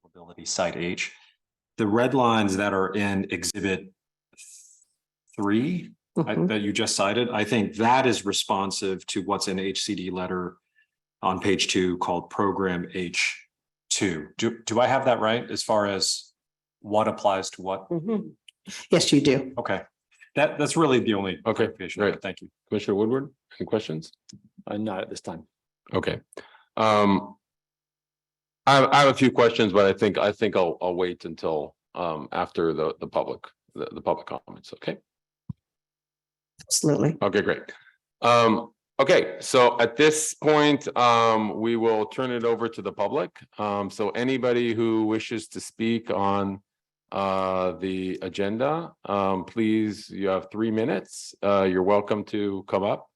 availability site H. The red lines that are in exhibit 3 that you just cited, I think that is responsive to what's in HCD letter on page 2 called program H2. Do I have that right as far as what applies to what? Yes, you do. Okay. That's really the only clarification. great. Thank you. Commissioner Woodward, any questions? Not at this time. Okay. I have a few questions, but I think I'll wait until after the public comments. Okay. Absolutely. Okay, great. Okay, so at this point, we will turn it over to the public. So anybody who wishes to speak on the agenda, please, you have 3 minutes. You're welcome to come up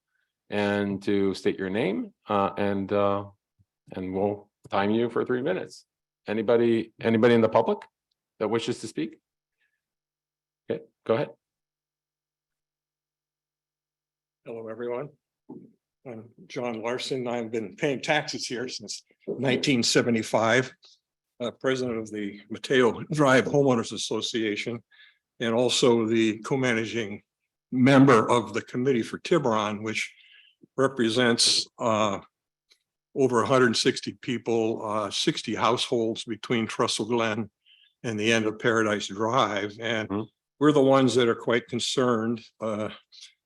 and to state your name, and we'll time you for 3 minutes. Anybody in the public that wishes to speak? Okay, go ahead. Hello, everyone. I'm John Larson. I've been paying taxes here since 1975. President of the Mateo Drive Homeowners Association, and also the co-managing member of the Committee for Tiburon, which represents over 160 people, 60 households between Trestle Glen and the end of Paradise Drive. And we're the ones that are quite concerned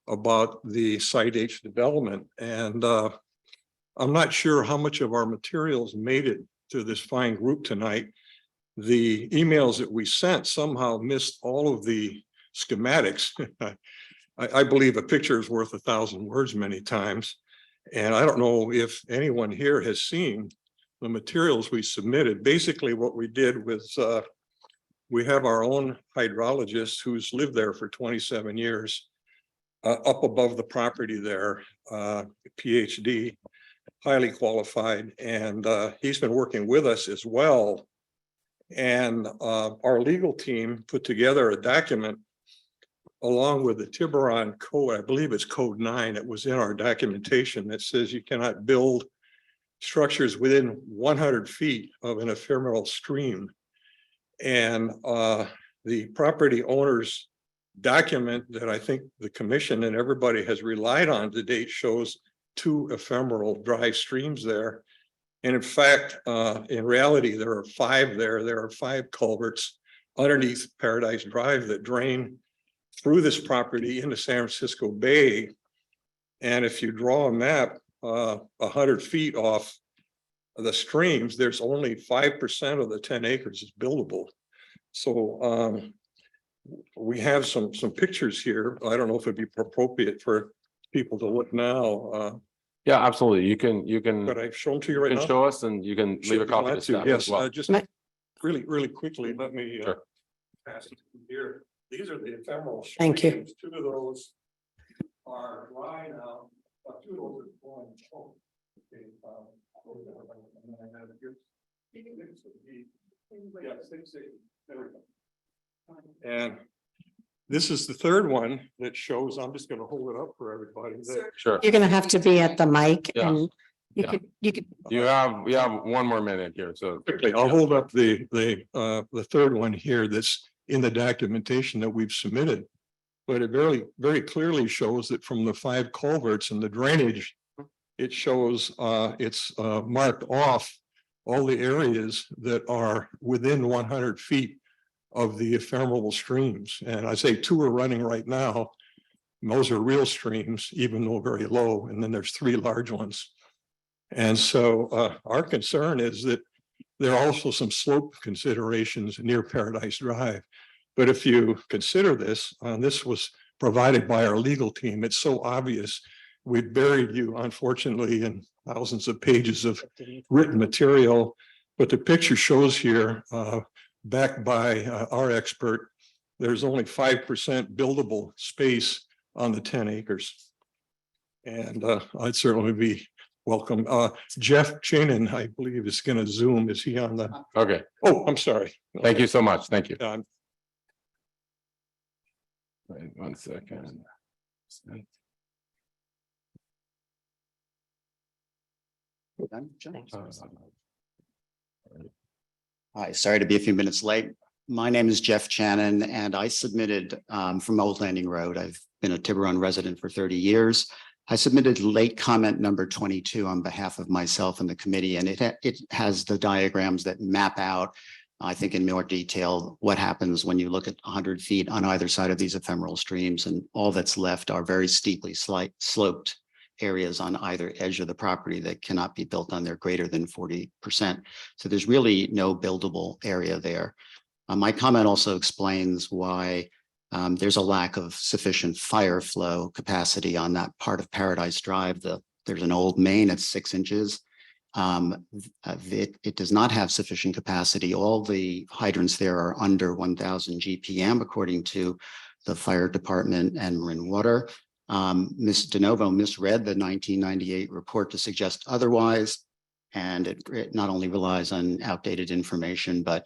about the Site H development. And I'm not sure how much of our materials made it to this fine group tonight. The emails that we sent somehow missed all of the schematics. I believe a picture is worth 1,000 words many times. And I don't know if anyone here has seen the materials we submitted. Basically, what we did was we have our own hydrologist who's lived there for 27 years. Up above the property there, PhD, highly qualified, and he's been working with us as well. And our legal team put together a document along with the Tiburon code. I believe it's code 9. It was in our documentation that says you cannot build structures within 100 feet of an ephemeral stream. And the property owners document that I think the commission and everybody has relied on to date shows 2 ephemeral dry streams there. And in fact, in reality, there are 5 there. There are 5 culverts underneath Paradise Drive that drain through this property into San Francisco Bay. And if you draw a map 100 feet off of the streams, there's only 5% of the 10 acres is buildable. So we have some pictures here. I don't know if it'd be appropriate for people to look now. Yeah, absolutely. You can. But I've shown to you right now. Show us, and you can leave a copy to staff Yes, as well. just really quickly, let me Sure. pass it here. These are the ephemeral. Thank you. streams. 2 of those are dry now. 2 of those are going. Okay, and I have here. Yeah, 6, 8. There we go. And this is the 3rd one that shows, I'm just going to hold it up for everybody. Sure. You're going to have to be at the mic Yeah. and you Yeah. could, We have 1 more minute here, so. Quickly, I'll hold up the 3rd one here that's in the documentation that we've submitted. But it very clearly shows that from the 5 culverts and the drainage, it shows it's marked off all the areas that are within 100 feet of the ephemeral streams. And I say 2 are running right now. And those are real streams, even though very low. And then there's 3 large ones. And so our concern is that there are also some slope considerations near Paradise Drive. But if you consider this, this was provided by our legal team. It's so obvious. We buried you, unfortunately, in thousands of pages of written material. But the picture shows here, backed by our expert, there's only 5% buildable space on the 10 acres. And I'd certainly be welcome. Jeff Chanin, I believe, is going to Zoom. Is he on the? Okay, Oh, I'm sorry. thank you so much. Thank you. Um, Wait 1 second. Hi, sorry to be a few minutes late. My name is Jeff Channon, and I submitted from Old Landing Road. I've been a Tiburon resident for 30 years. I submitted late comment number 22 on behalf of myself and the committee, and it has the diagrams that map out, I think in more detail, what happens when you look at 100 feet on either side of these ephemeral streams, and all that's left are very steeply sloped areas on either edge of the property that cannot be built on there greater than 40%. So there's really no buildable area there. My comment also explains why there's a lack of sufficient fire flow capacity on that part of Paradise Drive. There's an old main at 6 inches. It does not have sufficient capacity. All the hydrants there are under 1,000 GPM, according to the fire department and Marin Water. Ms. DeNovo misread the 1998 report to suggest otherwise, and it not only relies on outdated information, but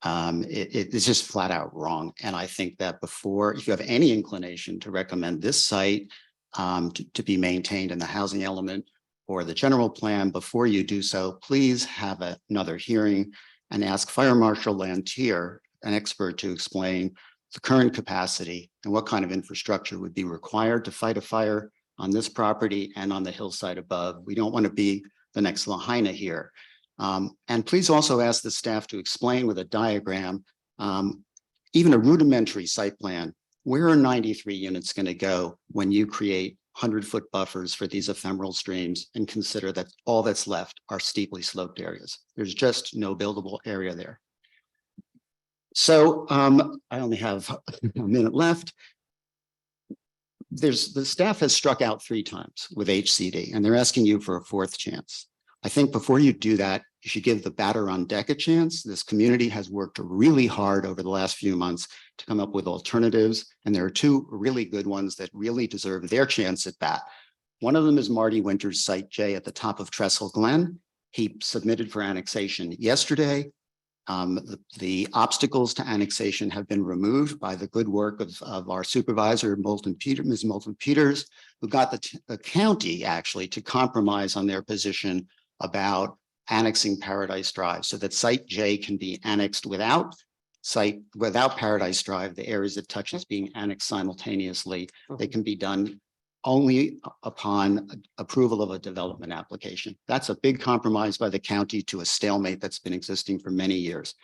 it's just flat out wrong. And I think that if you have any inclination to recommend this site to be maintained in the housing element or the general plan, before you do so, please have another hearing and ask Fire Marshal Lantier, an expert, to explain the current capacity and what kind of infrastructure would be required to fight a fire on this property and on the hillside above. We don't want to be the next Lahaina here. And please also ask the staff to explain with a diagram, even a rudimentary site plan, where are 93 units going to go when you create 100-foot buffers for these ephemeral streams and consider that all that's left are steeply sloped areas. There's just no buildable area there. So I only have a minute left. The staff has struck out 3 times with HCD, and they're asking you for a 4th chance. I think before you do that, you should give the batter on deck a chance. This community has worked really hard over the last few months to come up with alternatives, and there are 2 really good ones that really deserve their chance at bat. One of them is Marty Winter's Site J at the top of Trestle Glen. He submitted for annexation yesterday. The obstacles to annexation have been removed by the good work of our supervisor, Ms. Moulton Peters, who got the county actually to compromise on their position about annexing Paradise Drive so that Site J can be annexed without Paradise Drive. The areas it touches being annexed simultaneously, they can be done only upon approval of a development application. That's a big compromise by the county to a stalemate that's been existing for many years.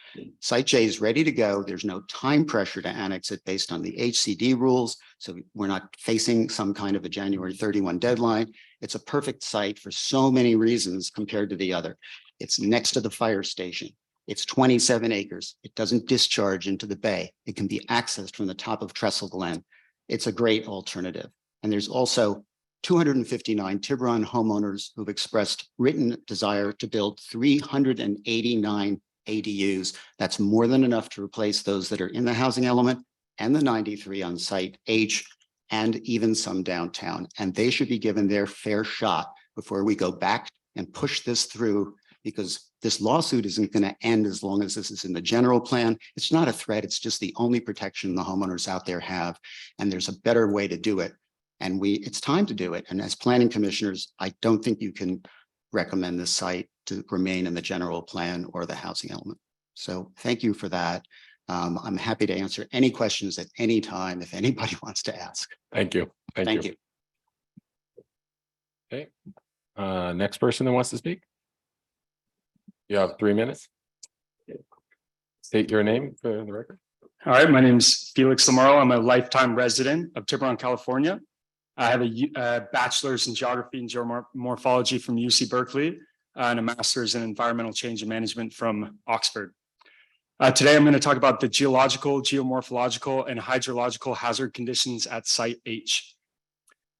Site J is ready to go. There's no time pressure to annex it based on the HCD rules. So we're not facing some kind of a January 31 deadline. It's a perfect site for so many reasons compared to the other. It's next to the fire station. It's 27 acres. It doesn't discharge into the bay. It can be accessed from the top of Trestle Glen. It's a great alternative. And there's also 259 Tiburon homeowners who've expressed written desire to build 389 ADUs. That's more than enough to replace those that are in the housing element and the 93 on Site H and even some downtown. And they should be given their fair shot before we go back and push this through, because this lawsuit isn't going to end as long as this is in the general plan. It's not a threat. It's just the only protection the homeowners out there have. And there's a better way to do it. And it's time to do it. And as planning commissioners, I don't think you can recommend this site to remain in the general plan or the housing element. So thank you for that. I'm happy to answer any questions at any time if anybody wants to ask. Thank you. Thank you. Okay. Next person that wants to speak. You have 3 minutes. State your name for the record. All right, my name is Felix Lamaro. I'm a lifetime resident of Tiburon, California. I have a bachelor's in geography and geomorphology from UC Berkeley and a master's in environmental change and management from Oxford. Today, I'm going to talk about the geological, geomorphological, and hydrological hazard conditions at Site H.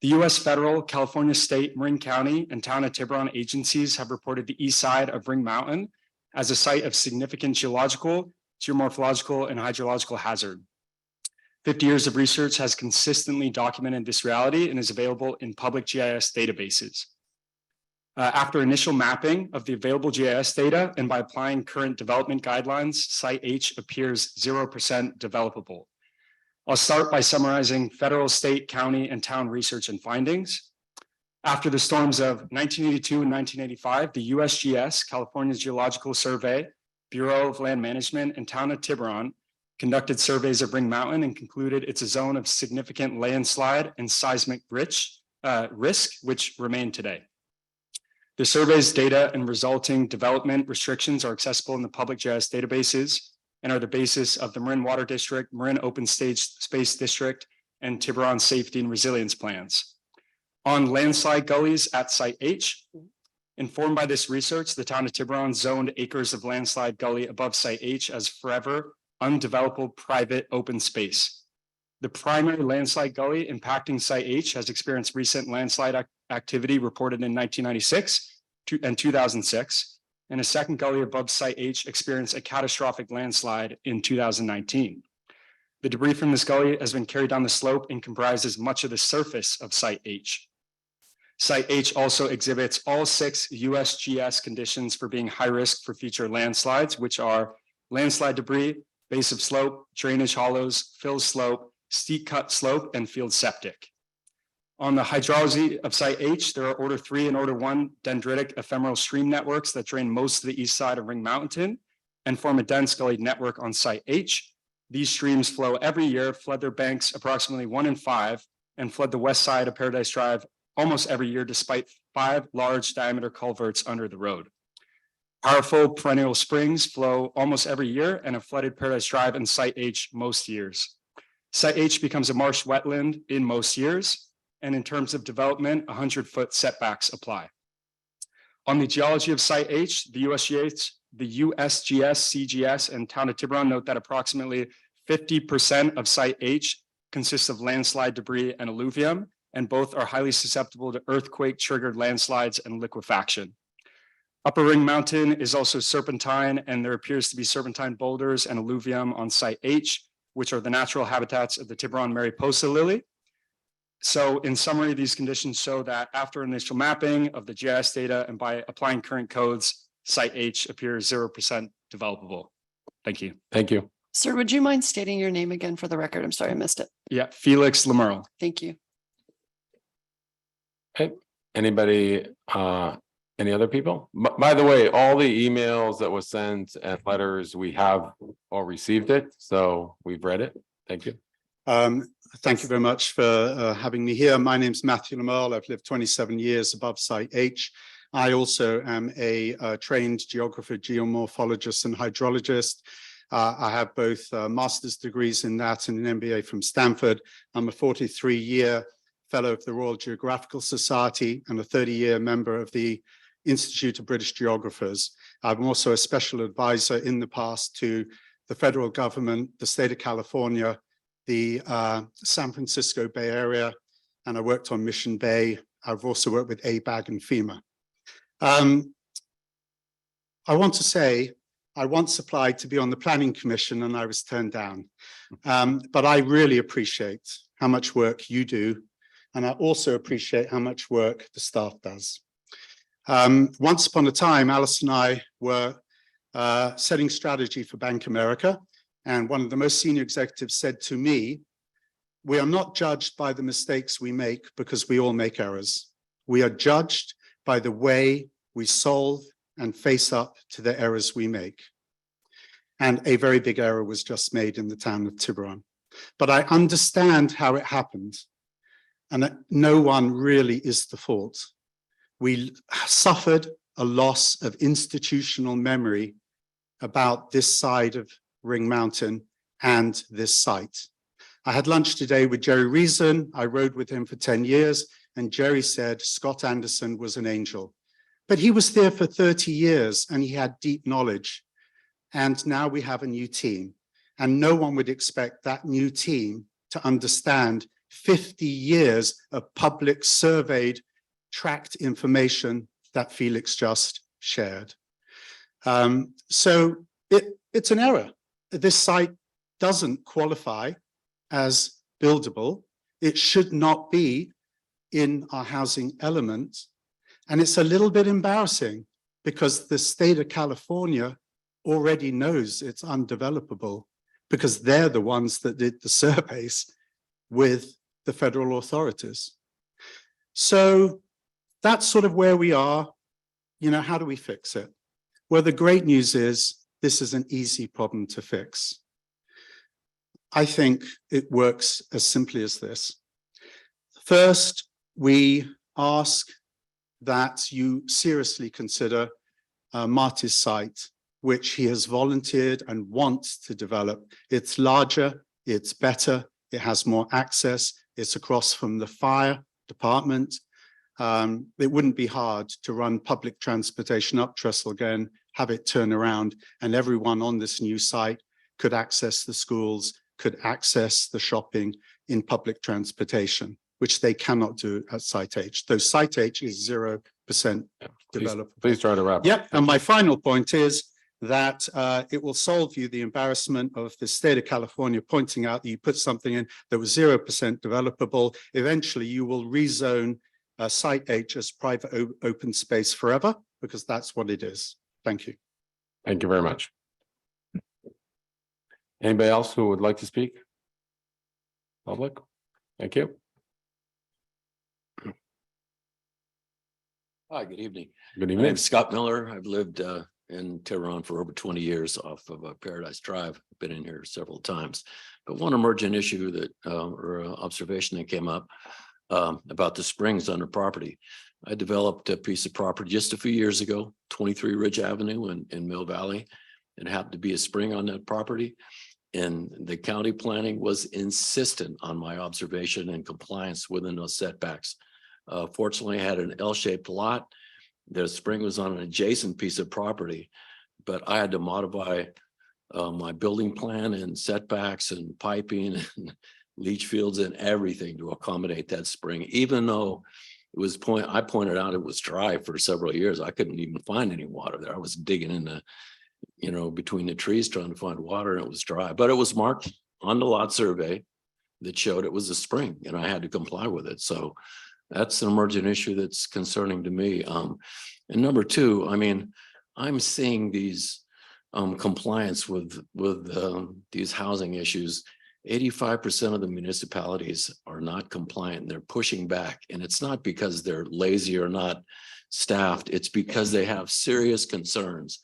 The U.S. federal, California state, Marin County, and town of Tiburon agencies have reported the east side of Ring Mountain as a site of significant geological, geomorphological, and hydrological hazard. 50 years of research has consistently documented this reality and is available in public GIS databases. After initial mapping of the available GIS data and by applying current development guidelines, Site H appears 0% developable. I'll start by summarizing federal, state, county, and town research and findings. After the storms of 1982 and 1985, the USGS, California Geological Survey, Bureau of Land Management, and Town of Tiburon conducted surveys of Ring Mountain and concluded it's a zone of significant landslide and seismic risk, which remain today. The survey's data and resulting development restrictions are accessible in the public GIS databases and are the basis of the Marin Water District, Marin Open Space District, and Tiburon Safety and Resilience Plans. On landslide gullies at Site H, informed by this research, the town of Tiburon zoned acres of landslide gully above Site H as forever undevelopable private open space. The primary landslide gully impacting Site H has experienced recent landslide activity reported in 1996 and 2006, and a second gully above Site H experienced a catastrophic landslide in 2019. The debris from this gully has been carried down the slope and comprises much of the surface of Site H. Site H also exhibits all 6 USGS conditions for being high risk for future landslides, which are landslide debris, base of slope, drainage hollows, fill slope, steep cut slope, and field septic. On the hydrology of Site H, there are Order 3 and Order 1 dendritic ephemeral stream networks that drain most of the east side of Ring Mountain and form a dense gully network on Site H. These streams flow every year, flood their banks approximately 1 in 5, and flood the west side of Paradise Drive almost every year, despite 5 large diameter culverts under the road. Powerful perennial springs flow almost every year and have flooded Paradise Drive and Site H most years. Site H becomes a marsh wetland in most years, and in terms of development, 100-foot setbacks apply. On the geology of Site H, the USGS, CGS, and Town of Tiburon note that approximately 50% of Site H consists of landslide debris and alluvium, and both are highly susceptible to earthquake-triggered landslides and liquefaction. Upper Ring Mountain is also serpentine, and there appears to be serpentine boulders and alluvium on Site H, which are the natural habitats of the Tiburon Mariposa lily. So in summary, these conditions show that after initial mapping of the GIS data and by applying current codes, Site H appears 0% developable. Thank you. Thank you. Sir, would you mind stating your name again for the record? I'm sorry, I missed it. Yeah, Felix Lemerle. Thank you. Okay, anybody, any other people? By the way, all the emails that was sent and letters, we have all received it, so we've read it. Thank you. Thank you very much for having me here. My name is Matthew Lemerle. I've lived 27 years above Site H. I also am a trained geographer, geomorphologist, and hydrologist. I have both master's degrees in that and an MBA from Stanford. I'm a 43-year fellow of the Royal Geographical Society and a 30-year member of the Institute of British Geographers. I'm also a special advisor in the past to the federal government, the state of California, the San Francisco Bay Area, and I worked on Mission Bay. I've also worked with ABAG and FEMA. I want to say, I once applied to be on the Planning Commission and I was turned down. But I really appreciate how much work you do. And I also appreciate how much work the staff does. Once upon a time, Alice and I were setting strategy for Bank America. And one of the most senior executives said to me, we are not judged by the mistakes we make because we all make errors. We are judged by the way we solve and face up to the errors we make. And a very big error was just made in the town of Tiburon. But I understand how it happened. And that no one really is the fault. We suffered a loss of institutional memory about this side of Ring Mountain and this site. I had lunch today with Jerry Reason. I rode with him for 10 years, and Jerry said Scott Anderson was an angel. But he was there for 30 years and he had deep knowledge. And now we have a new team. And no one would expect that new team to understand 50 years of public surveyed tracked information that Felix just shared. So it's an error. This site doesn't qualify as buildable. It should not be in our housing element. And it's a little bit embarrassing because the state of California already knows it's undevelopable because they're the ones that did the surveys with the federal authorities. So that's sort of where we are. You know, how do we fix it? Well, the great news is this is an easy problem to fix. I think it works as simply as this. First, we ask that you seriously consider Marty's site, which he has volunteered and wants to develop. It's larger, it's better, it has more access, it's across from the fire department. It wouldn't be hard to run public transportation up Trestlegan, have it turn around, and everyone on this new site could access the schools, could access the shopping in public transportation, which they cannot do at Site H. Though Site H is 0% developed. Please try to wrap up. Yep, and my final point is that it will solve you the embarrassment of the state of California pointing out that you put something in that was 0% developable. Eventually, you will rezone Site H as private open space forever, because that's what it is. Thank you. Thank you very much. Anybody else who would like to speak? Public? Thank you. Hi, good evening. Good My evening. name's Scott Miller. I've lived in Tiburon for over 20 years off of Paradise Drive. Been in here several times. But one emergent issue that or observation that came up about the springs on the property. I developed a piece of property just a few years ago, 23 Ridge Avenue in Mill Valley. It happened to be a spring on that property. And the county planning was insistent on my observation and compliance within those setbacks. Fortunately, I had an L-shaped lot. The spring was on an adjacent piece of property, but I had to modify my building plan and setbacks and piping and leach fields and everything to accommodate that spring, even though it was I pointed out it was dry for several years. I couldn't even find any water there. I was digging in the, between the trees trying to find water, and it was dry, but it was marked on the lot survey that showed it was a spring, and I had to comply with it. So that's an emergent issue that's concerning to me. And number two, I'm seeing these compliance with these housing issues. 85% of the municipalities are not compliant. They're pushing back, and it's not because they're lazy or not staffed. It's because they have serious concerns.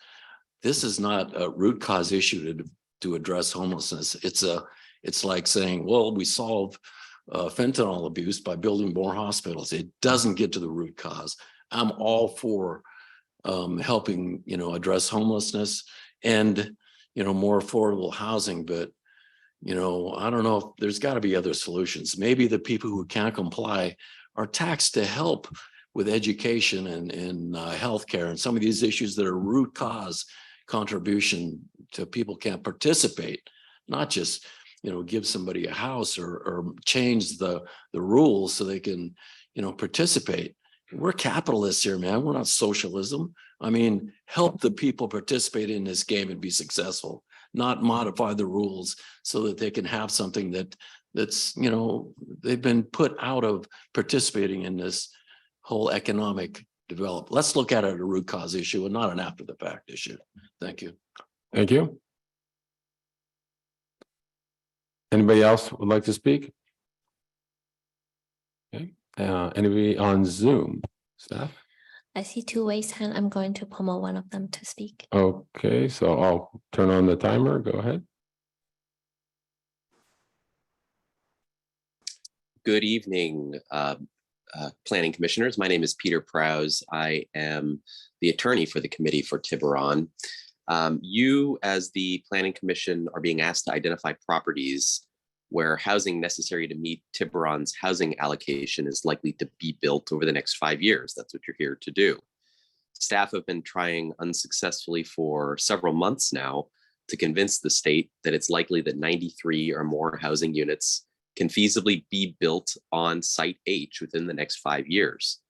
This is not a root cause issue to address homelessness. It's like saying, well, we solve fentanyl abuse by building more hospitals. It doesn't get to the root cause. I'm all for helping, address homelessness and, more affordable housing, but I don't know if there's got to be other solutions. Maybe the people who can't comply are taxed to help with education and healthcare and some of these issues that are root cause contribution to people can't participate, not just give somebody a house or change the rules so they can participate. We're capitalists here, man. We're not socialism. Help the people participate in this game and be successful, not modify the rules so that they can have something that's they've been put out of participating in this whole economic develop. Let's look at it as a root cause issue and not an after the fact issue. Thank you. Thank you. Anybody else would like to speak? Okay. Anybody on Zoom? Staff? I see two raised hand. I'm going to promote one of them to speak. Okay, so I'll turn on the timer. Go ahead. Good evening, planning commissioners. My name is Peter Prowse. I am the attorney for the Committee for Tiburon. You, as the Planning Commission, are being asked to identify properties where housing necessary to meet Tiburon's housing allocation is likely to be built over the next 5 years. That's what you're here to do. Staff have been trying unsuccessfully for several months now to convince the state that it's likely that 93 or more housing units can feasibly be built on Site H within the next 5 years.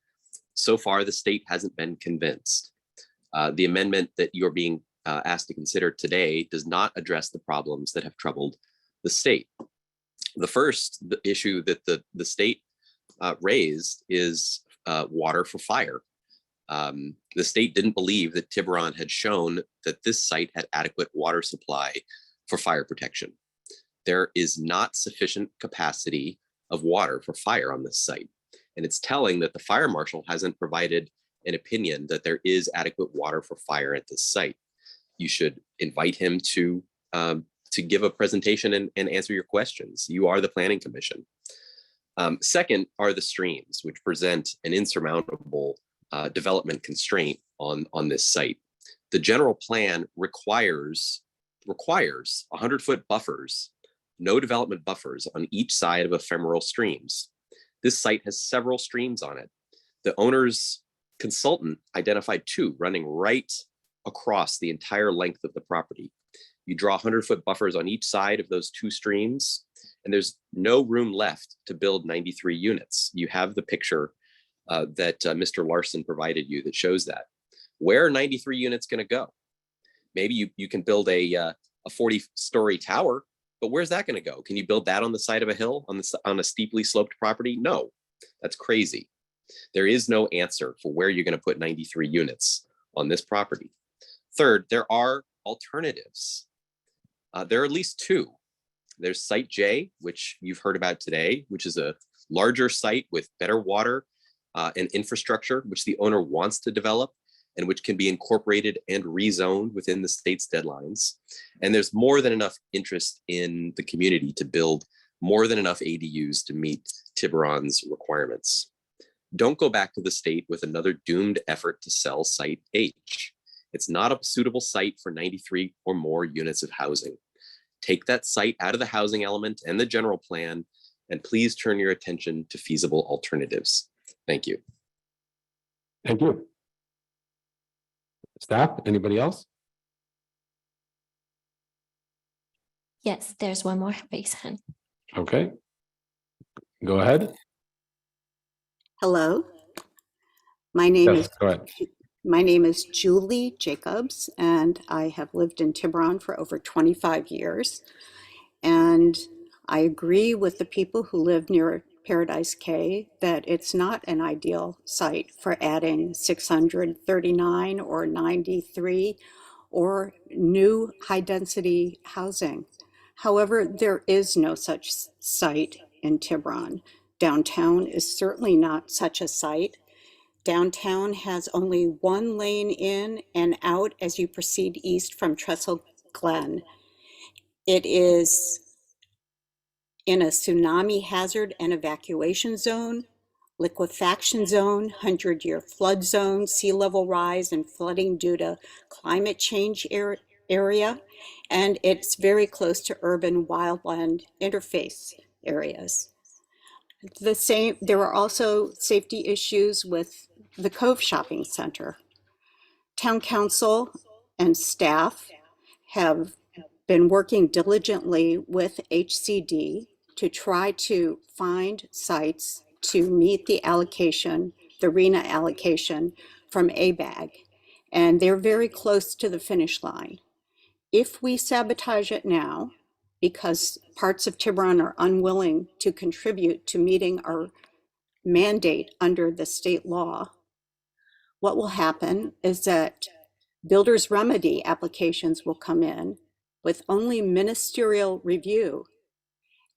So far, the state hasn't been convinced. The amendment that you're being asked to consider today does not address the problems that have troubled the state. The first issue that the state raised is water for fire. The state didn't believe that Tiburon had shown that this site had adequate water supply for fire protection. There is not sufficient capacity of water for fire on this site. And it's telling that the fire marshal hasn't provided an opinion that there is adequate water for fire at this site. You should invite him to give a presentation and answer your questions. You are the Planning Commission. Second are the streams, which present an insurmountable development constraint on this site. The general plan requires 100-foot buffers, no development buffers on each side of ephemeral streams. This site has several streams on it. The owner's consultant identified 2 running right across the entire length of the property. You draw 100-foot buffers on each side of those 2 streams, and there's no room left to build 93 units. You have the picture that Mr. Larson provided you that shows that. Where are 93 units going to go? Maybe you can build a 40-story tower, but where's that going to go? Can you build that on the side of a hill on a steeply sloped property? No, that's crazy. There is no answer for where you're going to put 93 units on this property. Third, there are alternatives. There are at least 2. There's Site J, which you've heard about today, which is a larger site with better water and infrastructure, which the owner wants to develop and which can be incorporated and rezoned within the state's deadlines. And there's more than enough interest in the community to build more than enough ADUs to meet Tiburon's requirements. Don't go back to the state with another doomed effort to sell Site H. It's not a suitable site for 93 or more units of housing. Take that site out of the housing element and the general plan, and please turn your attention to feasible alternatives. Thank you. Thank you. Staff, anybody else? Yes, there's one more raised hand. Okay. Go ahead. Hello. My name Yes, go ahead. My name is Julie Jacobs, and I have lived in Tiburon for over 25 years. And I agree with the people who live near Paradise Cay that it's not an ideal site for adding 639 or 93 or new high-density housing. However, there is no such site in Tiburon. Downtown is certainly not such a site. Downtown has only 1 lane in and out as you proceed east from Trestle Glen. It is in a tsunami hazard and evacuation zone, liquefaction zone, 100-year flood zone, sea level rise and flooding due to climate change area, and it's very close to urban wildland interface areas. There are also safety issues with the Cove Shopping Center. Town council and staff have been working diligently with HCD to try to find sites to meet the allocation, the RENA allocation from ABAG, and they're very close to the finish line. If we sabotage it now, because parts of Tiburon are unwilling to contribute to meeting our mandate under the state law, what will happen is that builder's remedy applications will come in with only ministerial review.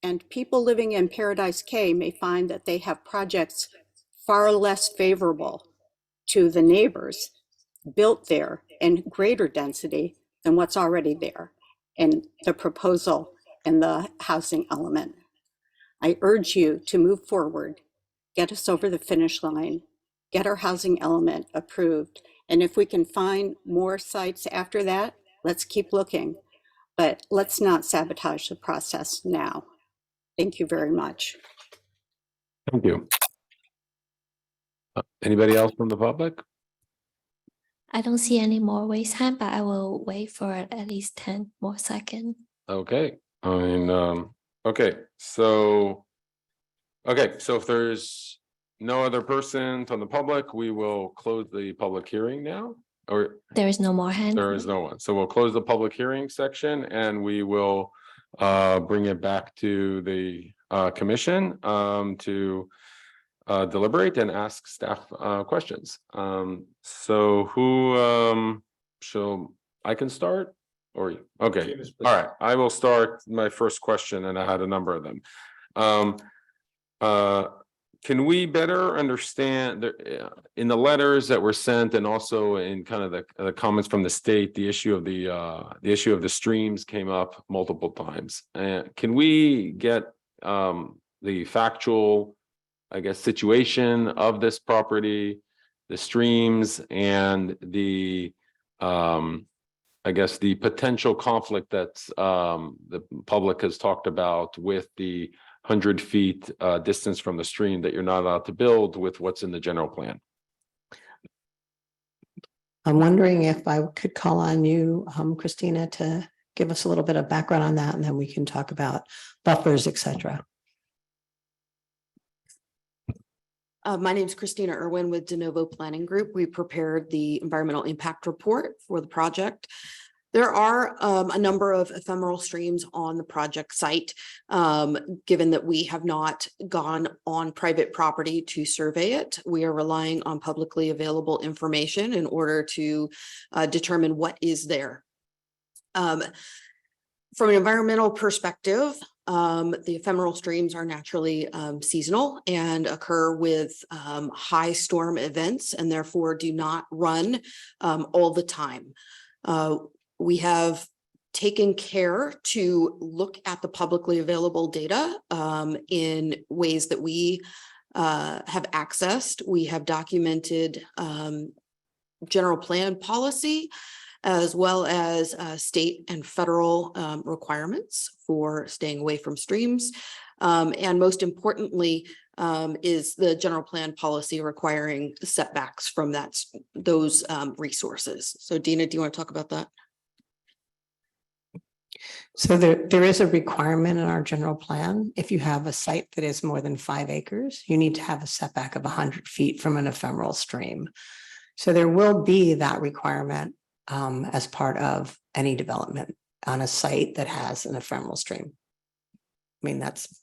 And people living in Paradise Cay may find that they have projects far less favorable to the neighbors built there in greater density than what's already there in the proposal and the housing element. I urge you to move forward, get us over the finish line, get our housing element approved. And if we can find more sites after that, let's keep looking, but let's not sabotage the process now. Thank you very much. Thank you. Anybody else from the public? I don't see any more raised hand, but I will wait for at least 10 more seconds. Okay, okay, so if there's no other persons on the public, we will close the public hearing now, or There is no more hand. there is no one. So we'll close the public hearing section and we will bring it back to the commission to deliberate and ask staff questions. So who I can start? Or you? Okay, all right, I will start my first question, and I had a number of them. can we better understand in the letters that were sent and also in kind of the comments from the state, the issue of the streams came up multiple times. Can we get the factual, I guess, situation of this property, the streams, and the I guess the potential conflict that the public has talked about with the 100 feet distance from the stream that you're not allowed to build with what's in the general plan? I'm wondering if I could call on you, Christina, to give us a little bit of background on that, and then we can talk about buffers, et cetera. My name is Christina Irwin with De Novo Planning Group. We prepared the environmental impact report for the project. There are a number of ephemeral streams on the project site, given that we have not gone on private property to survey it. We are relying on publicly available information in order to determine what is there. From an environmental perspective, the ephemeral streams are naturally seasonal and occur with high storm events and therefore do not run all the time. We have taken care to look at the publicly available data in ways that we have accessed. We have documented general plan policy, as well as state and federal requirements for staying away from streams. And most importantly, is the general plan policy requiring setbacks from those resources. So Dina, do you want to talk about that? So there is a requirement in our general plan. If you have a site that is more than 5 acres, you need to have a setback of 100 feet from an ephemeral stream. So there will be that requirement as part of any development on a site that has an ephemeral stream. I mean, that's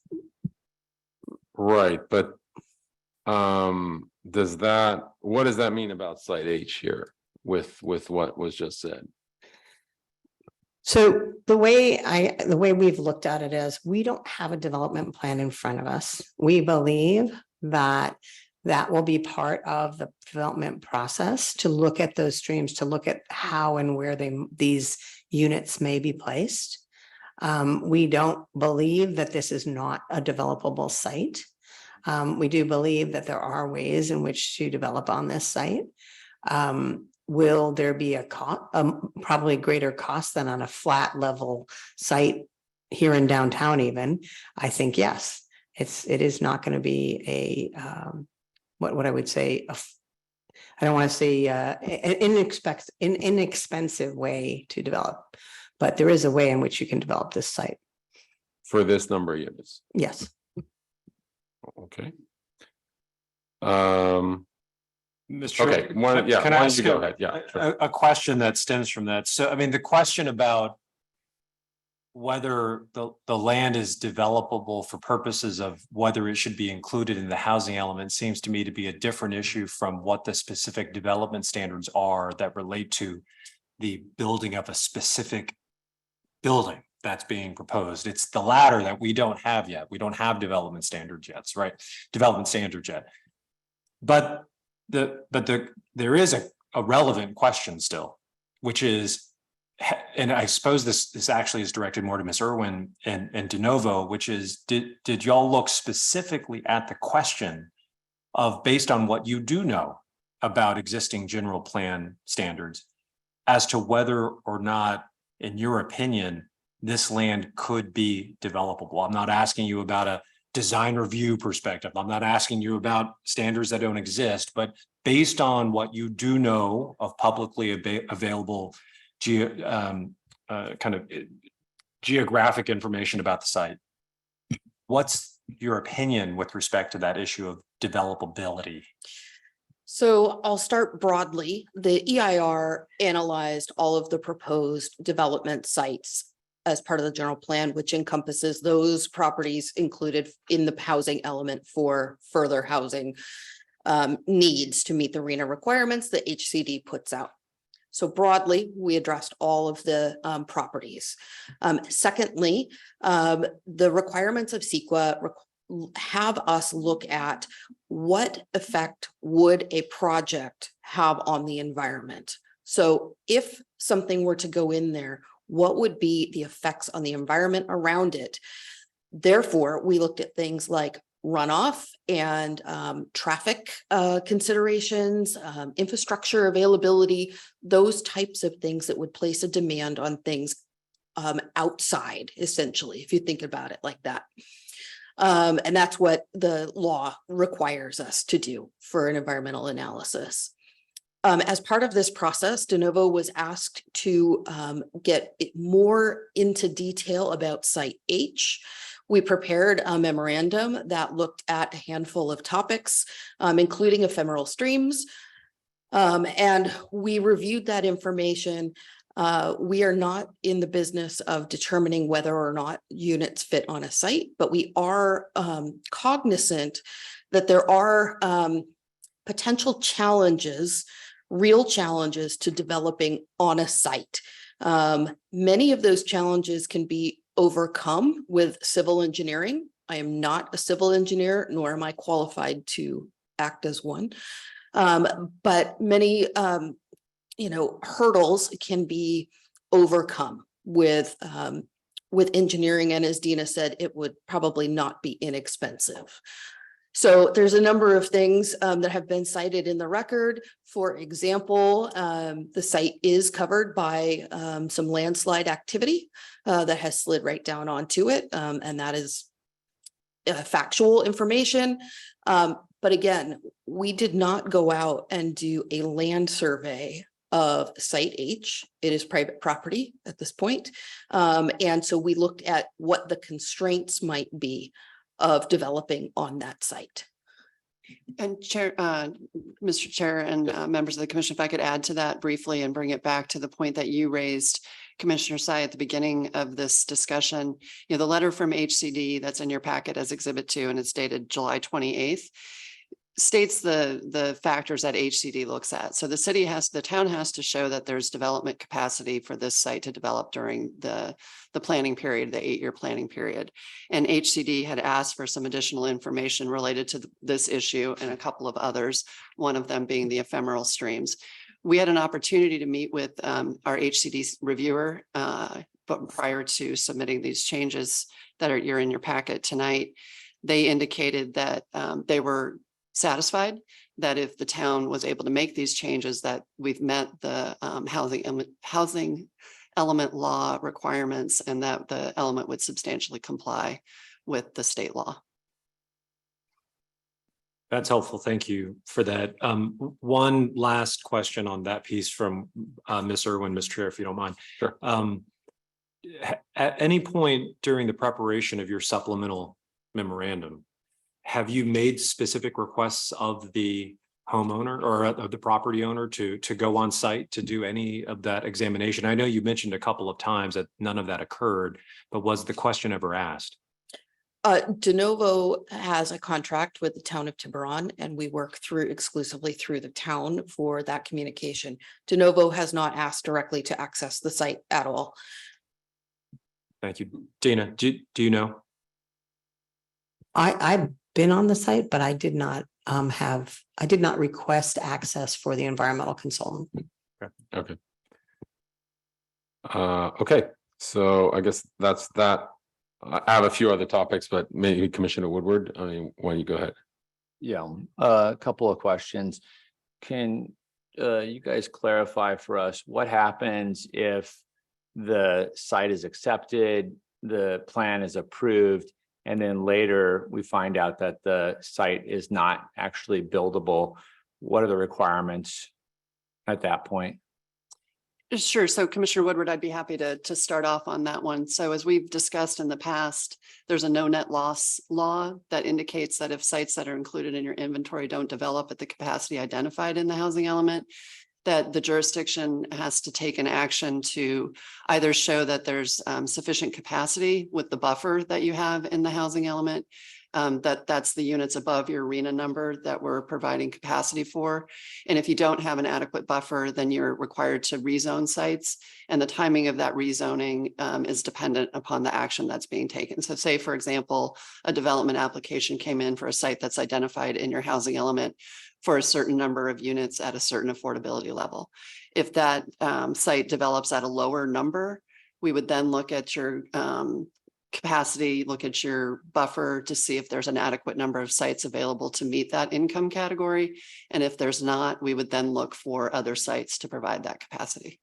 right, but what does that mean about site H here with what was just said? so the way we've looked at it is we don't have a development plan in front of us. We believe that will be part of the development process to look at those streams, to look at how and where these units may be placed. We don't believe that this is not a developable site. We do believe that there are ways in which to develop on this site. Will there be a probably greater cost than on a flat level site here in downtown even? I think yes, it is not going to be a what I would say, I don't want to say an inexpensive way to develop, but there is a way in which you can develop this site. For this number of units? Yes. Okay. Mr. Okay, Can I why don't ask you go ahead? Yeah, sure. a question that stems from that? So, I mean, the question about whether the land is developable for purposes of whether it should be included in the housing element seems to me to be a different issue from what the specific development standards are that relate to the building of a specific building that's being proposed. It's the latter that we don't have yet. We don't have development standards yet, right? Development standards yet. But there is a relevant question still, which is, and I suppose this actually is directed more to Ms. Irwin and De Novo, which is, did y'all look specifically at the question of, based on what you do know about existing general plan standards, as to whether or not, in your opinion, this land could be developable? I'm not asking you about a design review perspective. I'm not asking you about standards that don't exist, but based on what you do know of publicly available kind of geographic information about the site, what's your opinion with respect to that issue of developability? So I'll start broadly. The EIR analyzed all of the proposed development sites as part of the general plan, which encompasses those properties included in the housing element for further housing needs to meet the RHNA requirements that HCD puts out. So broadly, we addressed all of the properties. Secondly, the requirements of CEQA have us look at what effect would a project have on the environment? So if something were to go in there, what would be the effects on the environment around it? Therefore, we looked at things like runoff and traffic considerations, infrastructure availability, those types of things that would place a demand on things outside, essentially, if you think about it like that. And that's what the law requires us to do for an environmental analysis. As part of this process, De Novo was asked to get more into detail about Site H. We prepared a memorandum that looked at a handful of topics, including ephemeral streams. And we reviewed that information. We are not in the business of determining whether or not units fit on a site, but we are cognizant that there are potential challenges, real challenges to developing on a site. Many of those challenges can be overcome with civil engineering. I am not a civil engineer, nor am I qualified to act as one. But many hurdles can be overcome with engineering. And as Dina said, it would probably not be inexpensive. So there's a number of things that have been cited in the record. For example, the site is covered by some landslide activity that has slid right down onto it. And that is factual information. But again, we did not go out and do a land survey of Site H. It is private property at this point. And so we looked at what the constraints might be of developing on that site. And Chair, Mr. Chair and members of the commission, if I could add to that briefly and bring it back to the point that you raised, Commissioner Sy, at the beginning of this discussion, the letter from HCD that's in your packet as Exhibit 2, and it's dated July 28th, states the factors that HCD looks at. So the town has to show that there's development capacity for this site to develop during the planning period, the 8-year planning period. And HCD had asked for some additional information related to this issue and a couple of others, one of them being the ephemeral streams. We had an opportunity to meet with our HCD reviewer, but prior to submitting these changes that you're in your packet tonight, they indicated that they were satisfied that if the town was able to make these changes, that we've met the housing element law requirements and that the element would substantially comply with the state law. That's helpful. Thank you for that. One last question on that piece from Ms. Irwin, Mr. Chair, if you don't mind. Sure. At any point during the preparation of your supplemental memorandum, have you made specific requests of the homeowner or of the property owner to go on site to do any of that examination? I know you mentioned a couple of times that none of that occurred, but was the question ever asked? De Novo has a contract with the town of Tiburon, and we work exclusively through the town for that communication. De Novo has not asked directly to access the site at all. Thank you. Dina, do you know? I've been on the site, but I did not request access for the environmental consultant. Okay. Okay, so I guess that's that. I have a few other topics, but maybe Commissioner Woodward, why don't you go ahead? Yeah, a couple of questions. Can you guys clarify for us what happens if the site is accepted, the plan is approved, and then later we find out that the site is not actually buildable? What are the requirements at that point? Sure. So Commissioner Woodward, I'd be happy to start off on that one. So as we've discussed in the past, there's a no net loss law that indicates that if sites that are included in your inventory don't develop at the capacity identified in the housing element, that the jurisdiction has to take an action to either show that there's sufficient capacity with the buffer that you have in the housing element, That's the units above your arena number that we're providing capacity for. And if you don't have an adequate buffer, then you're required to rezone sites. And the timing of that rezoning is dependent upon the action that's being taken. So say, for example, a development application came in for a site that's identified in your housing element for a certain number of units at a certain affordability level. If that site develops at a lower number, we would then look at your capacity, look at your buffer to see if there's an adequate number of sites available to meet that income category. And if there's not, we would then look for other sites to provide that capacity.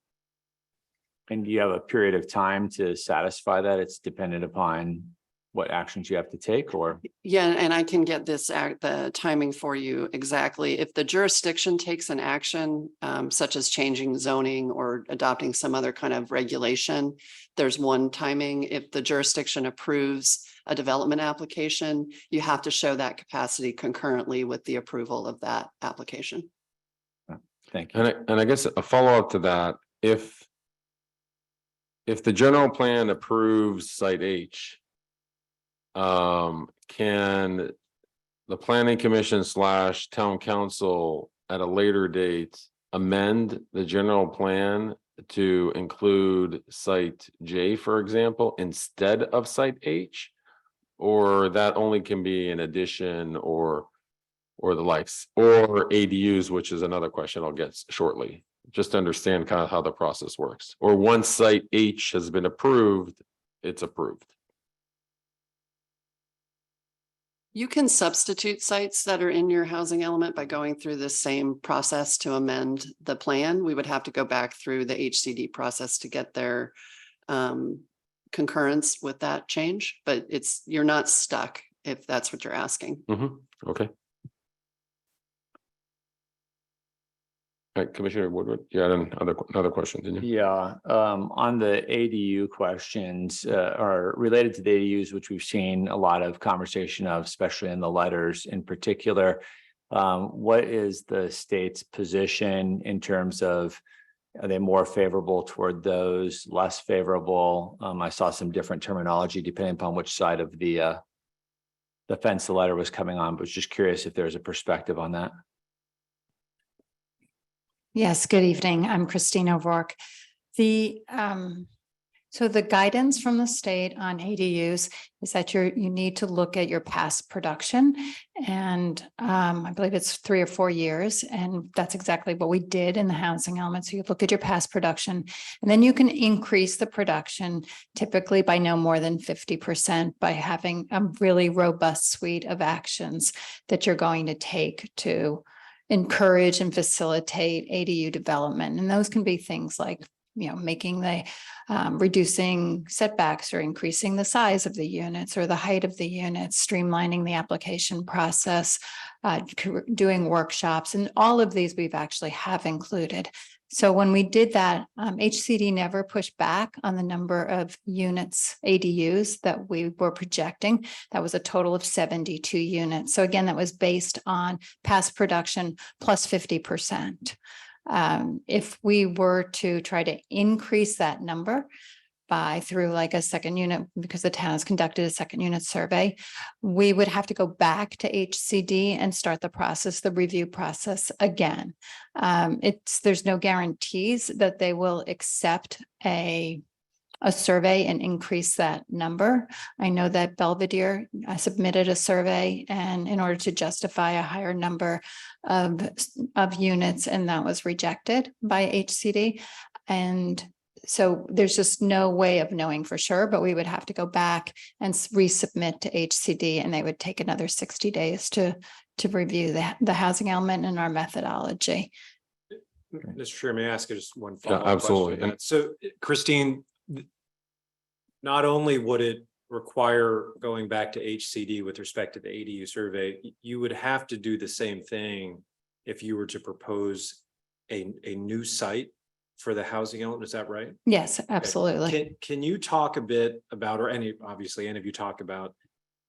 And do you have a period of time to satisfy that? It's dependent upon what actions you have to take, or? Yeah, and I can get the timing for you exactly. If the jurisdiction takes an action, such as changing zoning or adopting some other kind of regulation, there's one timing. If the jurisdiction approves a development application, you have to show that capacity concurrently with the approval of that application. Thank you. And I guess a follow-up to that, if the general plan approves site H, can the planning commission / town council at a later date amend the general plan to include site J, for example, instead of site H? Or that only can be an addition or the likes, or ADUs, which is another question I'll get shortly, just to understand kind of how the process works. Or once site H has been approved, it's approved. You can substitute sites that are in your housing element by going through the same process to amend the plan. We would have to go back through the HCD process to get their concurrence with that change, but you're not stuck if that's what you're asking. Okay. All right, Commissioner Woodward, you had another question, didn't you? Yeah, on the ADU questions, are related to the ADUs, which we've seen a lot of conversation of, especially in the letters in particular. What is the state's position in terms of, are they more favorable toward those, less favorable? I saw some different terminology depending upon which side of the fence the letter was coming on, but was just curious if there's a perspective on that. Yes, good evening. I'm Christine O'Rourke. So the guidance from the state on ADUs is that you need to look at your past production. And I believe it's 3 or 4 years. And that's exactly what we did in the housing element. So you look at your past production, and then you can increase the production typically by no more than 50% by having a really robust suite of actions that you're going to take to encourage and facilitate ADU development. And those can be things like, making the reducing setbacks or increasing the size of the units or the height of the units, streamlining the application process, doing workshops, and all of these we've actually have included. So when we did that, HCD never pushed back on the number of units, ADUs, that we were projecting. That was a total of 72 units. So again, that was based on past production plus 50%. If we were to try to increase that number through like a second unit, because the town has conducted a second unit survey, we would have to go back to HCD and start the review process again. There's no guarantees that they will accept a survey and increase that number. I know that Belvedere submitted a survey, and in order to justify a higher number of units, and that was rejected by HCD. And so there's just no way of knowing for sure, but we would have to go back and resubmit to HCD, and they would take another 60 days to review the housing element and our methodology. Mr. Chair, may I ask just one Yeah, follow-up absolutely. question? So Christine, not only would it require going back to HCD with respect to the ADU survey, you would have to do the same thing if you were to propose a new site for the housing element. Is that right? Yes, absolutely. Can you talk a bit about, or any of you talk about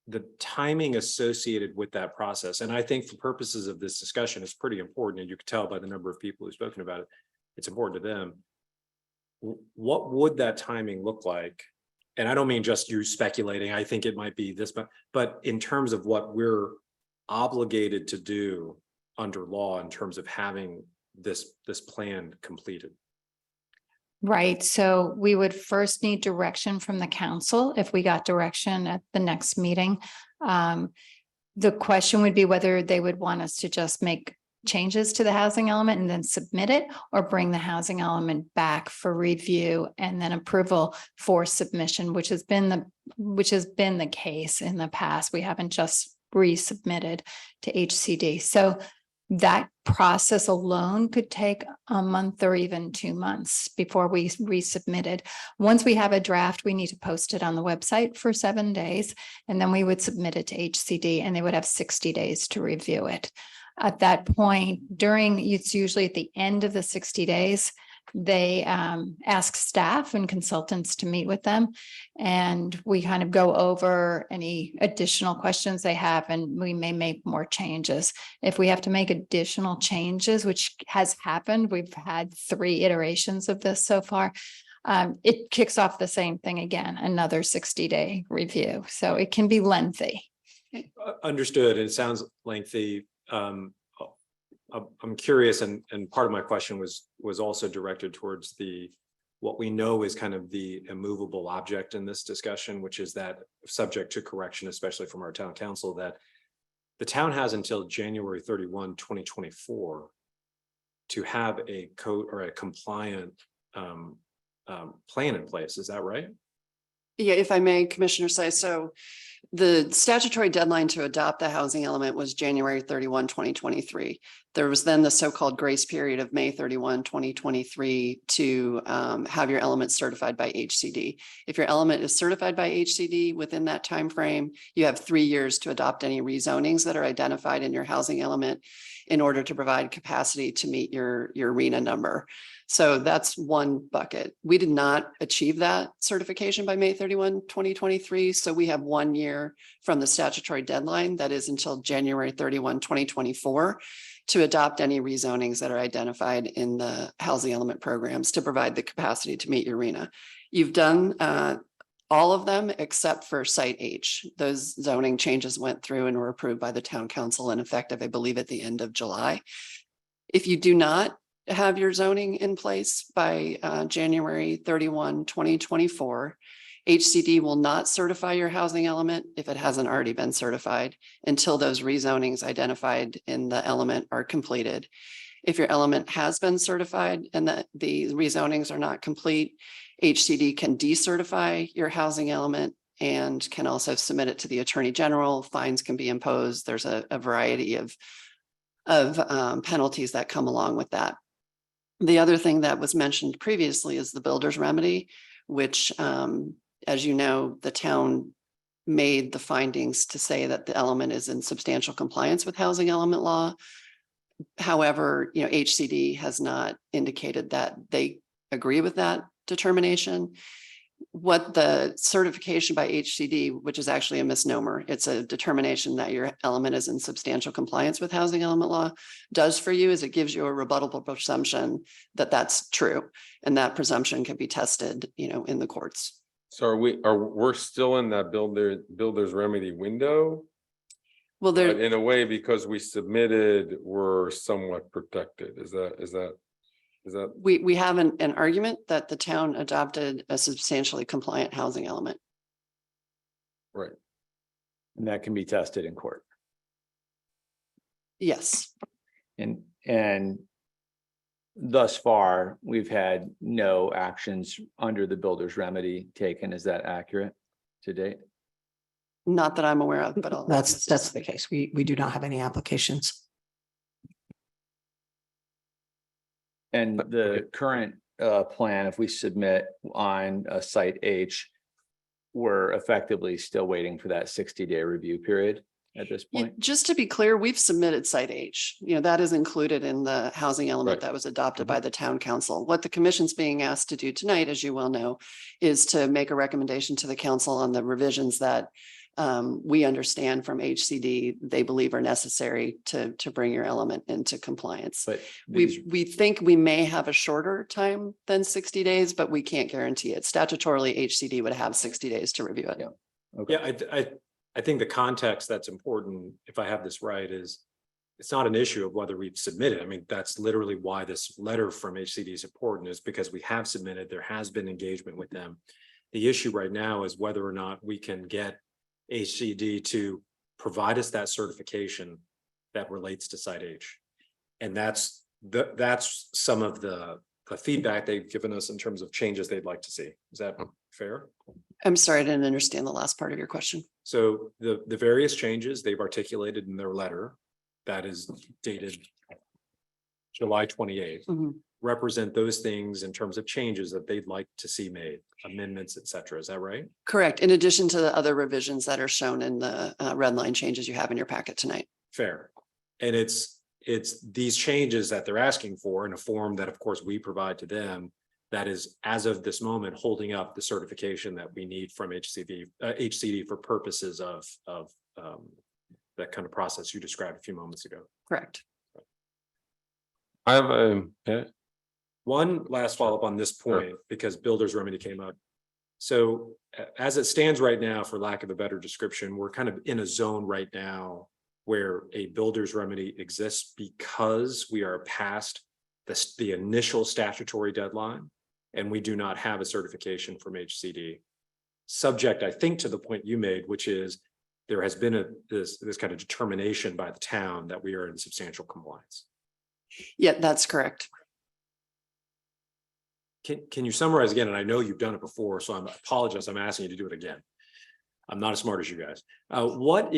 the timing associated with that process? And I think for purposes of this discussion, it's pretty important, and you can tell by the number of people who've spoken about it, it's important to them. What would that timing look like? and I don't mean just you speculating, I think it might be this, but in terms of what we're obligated to do under law in terms of having this plan completed. Right, so we would first need direction from the council if we got direction at the next meeting. The question would be whether they would want us to just make changes to the housing element and then submit it, or bring the housing element back for review and then approval for submission, which has been the case in the past. We haven't just resubmitted to HCD. So that process alone could take a month or even 2 months before we resubmitted. Once we have a draft, we need to post it on the website for 7 days, and then we would submit it to HCD and they would have 60 days to review it. At that point, it's usually at the end of the 60 days, they ask staff and consultants to meet with them. And we kind of go over any additional questions they have, and we may make more changes. If we have to make additional changes, which has happened, we've had 3 iterations of this so far. It kicks off the same thing again, another 60-day review. So it can be lengthy. Understood. It sounds lengthy. I'm curious, and part of my question was also directed towards what we know is kind of the immovable object in this discussion, which is that, subject to correction, especially from our town council, that the town has until January 31, 2024 to have a code or a compliant plan in place. Is that right? Yeah, if I may, Commissioner Say, so the statutory deadline to adopt the housing element was January 31, 2023. There was then the so-called grace period of May 31, 2023 to have your element certified by HCD. If your element is certified by HCD within that time frame, you have 3 years to adopt any rezonings that are identified in your housing element in order to provide capacity to meet your RENA number. So that's one bucket. We did not achieve that certification by May 31, 2023. So we have 1 year from the statutory deadline, that is until January 31, 2024, to adopt any rezonings that are identified in the housing element programs to provide the capacity to meet your RENA. You've done all of them except for Site H. Those zoning changes went through and were approved by the town council and effective, I believe, at the end of July. If you do not have your zoning in place by January 31, 2024, HCD will not certify your housing element if it hasn't already been certified until those rezonings identified in the element are completed. If your element has been certified and the rezonings are not complete, HCD can decertify your housing element and can also submit it to the Attorney General. Fines can be imposed. There's a variety of penalties that come along with that. The other thing that was mentioned previously is the builder's remedy, which, as you know, the town made the findings to say that the element is in substantial compliance with housing element law. However, HCD has not indicated that they agree with that determination. What the certification by HCD, which is actually a misnomer, it's a determination that your element is in substantial compliance with housing element law, does for you is it gives you a rebuttable presumption that that's true, and that presumption can be tested, in the courts. So we're still in that builder's remedy window? Well, But in a way, because we submitted, we're somewhat protected. Is that? We have an argument that the town adopted a substantially compliant housing element. Right. And that can be tested in court. Yes. And thus far, we've had no actions under the builder's remedy taken. Is that accurate to date? Not that I'm aware of, but That's the case. We do not have any applications. And the current plan, if we submit on Site H, we're effectively still waiting for that 60-day review period at this point. Just to be clear, we've submitted Site H. That is included in the housing element Right. that was adopted by the town council. What the commission's being asked to do tonight, as you well know, is to make a recommendation to the council on the revisions that we understand from HCD, they believe are necessary to bring your element into compliance. But We think we may have a shorter time than 60 days, but we can't guarantee it. Statutorily, HCD would have 60 days to review it. Yeah, I think the context that's important, if I have this right, is it's not an issue of whether we've submitted. I mean, that's literally why this letter from HCD is important, is because we have submitted, there has been engagement with them. The issue right now is whether or not we can get HCD to provide us that certification that relates to Site H. And that's some of the feedback they've given us in terms of changes they'd like to see. Is that fair? I'm sorry, I didn't understand the last part of your question. So the various changes they've articulated in their letter that is dated July 28th Mhm. represent those things in terms of changes that they'd like to see made, amendments, et cetera. Is that right? Correct. In addition to the other revisions that are shown in the red line changes you have in your packet tonight. Fair. And it's these changes that they're asking for in a form that, of course, we provide to them that is, as of this moment, holding up the certification that we need from HCD for purposes of that kind of process you described a few moments ago. Correct. I have One last follow-up on this point, because builder's remedy came up. So as it stands right now, for lack of a better description, we're kind of in a zone right now where a builder's remedy exists because we are past the initial statutory deadline, and we do not have a certification from HCD. Subject, I think, to the point you made, which is there has been this kind of determination by the town that we are in substantial compliance. Yeah, that's correct. Can you summarize again? And I know you've done it before, so I apologize. I'm asking you to do it again. I'm not as smart as you guys. What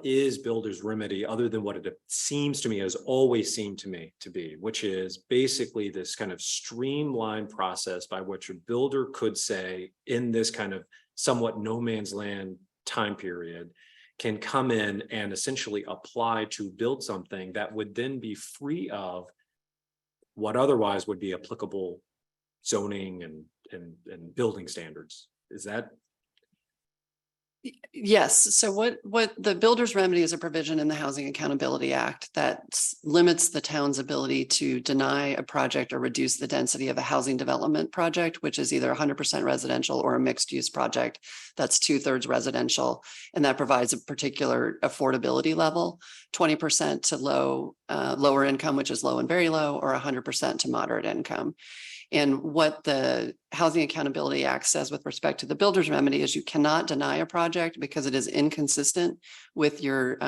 is builder's remedy other than what it seems to me, has always seemed to me to be, which is basically this kind of streamlined process by which a builder could say, in this kind of somewhat no man's land time period, can come in and essentially apply to build something that would then be free of what otherwise would be applicable zoning and building standards. Is that? Yes. So what the builder's remedy is a provision in the Housing Accountability Act that limits the town's ability to deny a project or reduce the density of a housing development project, which is either 100% residential or a mixed use project that's 2/3 residential. And that provides a particular affordability level, 20% to lower income, which is low and very low, or 100% to moderate income. And what the Housing Accountability Act says with respect to the builder's remedy is you cannot deny a project because it is inconsistent with your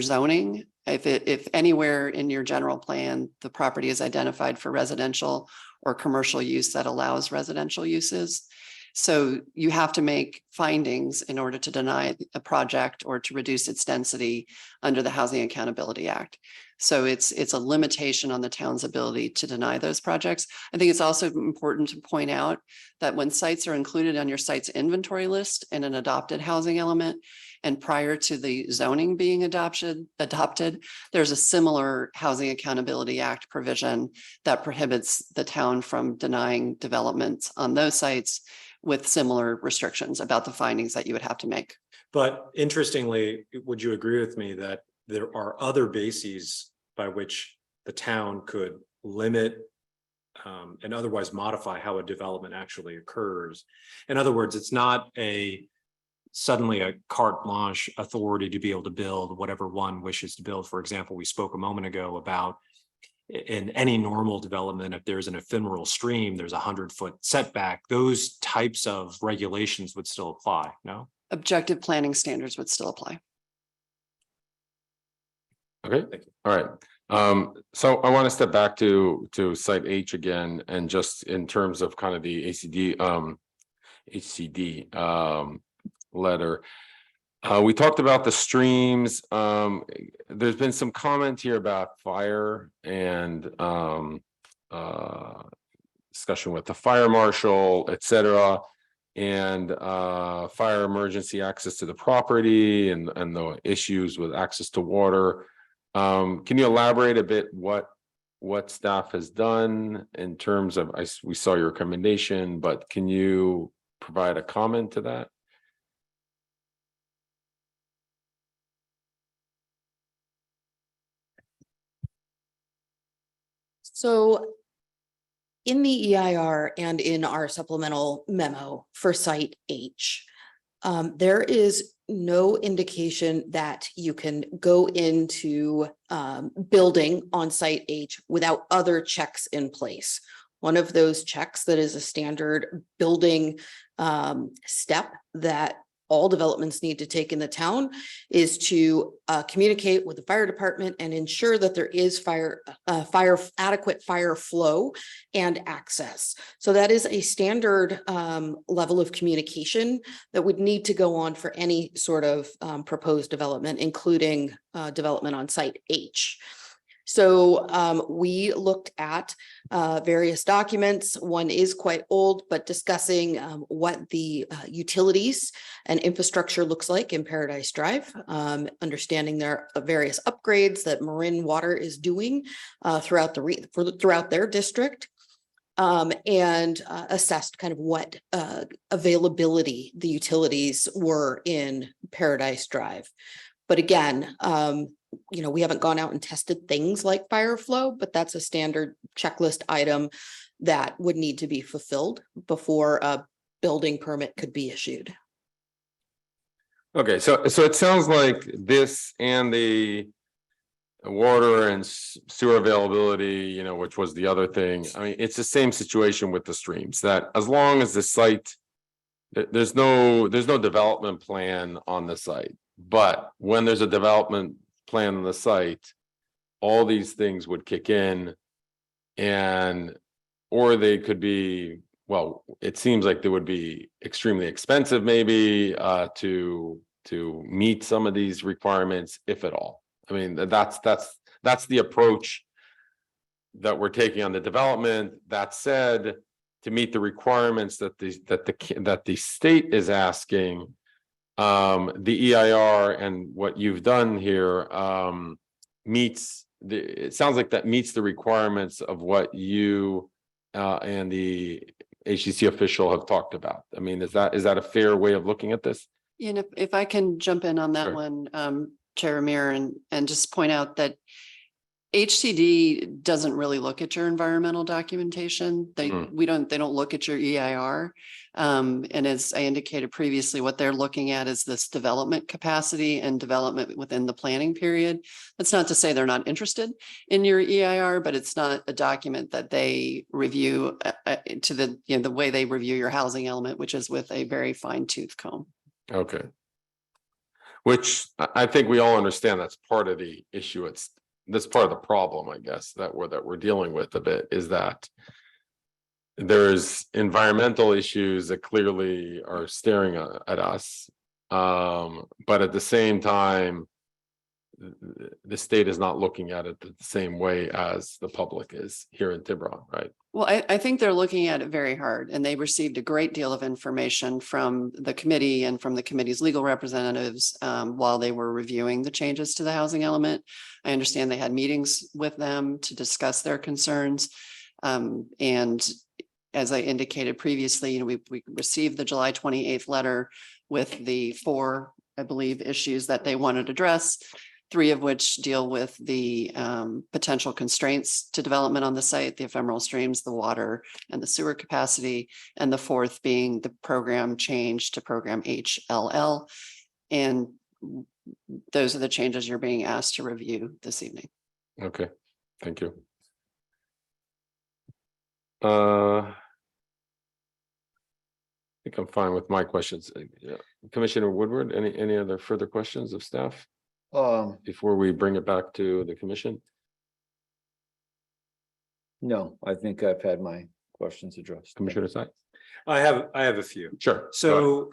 zoning. If anywhere in your general plan, the property is identified for residential or commercial use that allows residential uses. So you have to make findings in order to deny a project or to reduce its density under the Housing Accountability Act. So it's a limitation on the town's ability to deny those projects. I think it's also important to point out that when sites are included on your site's inventory list in an adopted housing element, and prior to the zoning being adopted, there's a similar Housing Accountability Act provision that prohibits the town from denying developments on those sites with similar restrictions about the findings that you would have to make. But interestingly, would you agree with me that there are other bases by which the town could limit and otherwise modify how a development actually occurs? In other words, it's not suddenly a carte blanche authority to be able to build whatever one wishes to build. For example, we spoke a moment ago about in any normal development, if there's an ephemeral stream, there's a 100-foot setback. Those types of regulations would still apply, no? Objective planning standards would still apply. Okay, all right. So I want to step back to Site H again, and just in terms of kind of the HCD letter. We talked about the streams. There's been some comment here about fire and discussion with the fire marshal, et cetera, and fire emergency access to the property and the issues with access to water. Can you elaborate a bit what staff has done in terms of, we saw your recommendation, but can you provide a comment to that? So in the EIR and in our supplemental memo for site H, there is no indication that you can go into building on site H without other checks in place. One of those checks that is a standard building step that all developments need to take in the town is to communicate with the fire department and ensure that there is adequate fire flow and access. So that is a standard level of communication that would need to go on for any sort of proposed development, including development on site H. So we looked at various documents. One is quite old, but discussing what the utilities and infrastructure looks like in Paradise Drive, understanding their various upgrades that Marin Water is doing throughout their district. And assessed kind of what availability the utilities were in Paradise Drive. But again, we haven't gone out and tested things like fire flow, but that's a standard checklist item that would need to be fulfilled before a building permit could be issued. Okay, so it sounds like this and the water and sewer availability, which was the other thing. I mean, it's the same situation with the streams, that as long as the site, there's no development plan on the site. But when there's a development plan on the site, all these things would kick in, or they could be, well, it seems like they would be extremely expensive maybe to meet some of these requirements, if at all. I mean, that's the approach that we're taking on the development. That said, to meet the requirements that the state is asking, the EIR and what you've done here it sounds like that meets the requirements of what you and the HCC official have talked about. I mean, is that a fair way of looking at this? And if I can jump in on that Sure. one, Chair Amir, and just point out that HCD doesn't really look at your environmental documentation. They don't look at your EIR. And as I indicated previously, what they're looking at is this development capacity and development within the planning period. That's not to say they're not interested in your EIR, but it's not a document that they review to the way they review your housing element, which is with a very fine tooth comb. Okay. Which I think we all understand that's part of the issue. That's part of the problem, I guess, that we're dealing with a bit, is that there's environmental issues that clearly are staring at us. But at the same time, the state is not looking at it the same way as the public is here in Tiburon, right? Well, I think they're looking at it very hard, and they received a great deal of information from the committee and from the committee's legal representatives while they were reviewing the changes to the housing element. I understand they had meetings with them to discuss their concerns. And as I indicated previously, we received the July 28th letter with the 4, I believe, issues that they wanted to address. 3 of which deal with the potential constraints to development on the site, the ephemeral streams, the water, and the sewer capacity, and the 4th being the program change to program HLL. And those are the changes you're being asked to review this evening. Okay, thank you. I think I'm fine with my questions. Commissioner Woodward, any other further questions of staff? Before we bring it back to the commission? No, I think I've had my questions addressed. Commissioner Sai? I have a few. Sure. So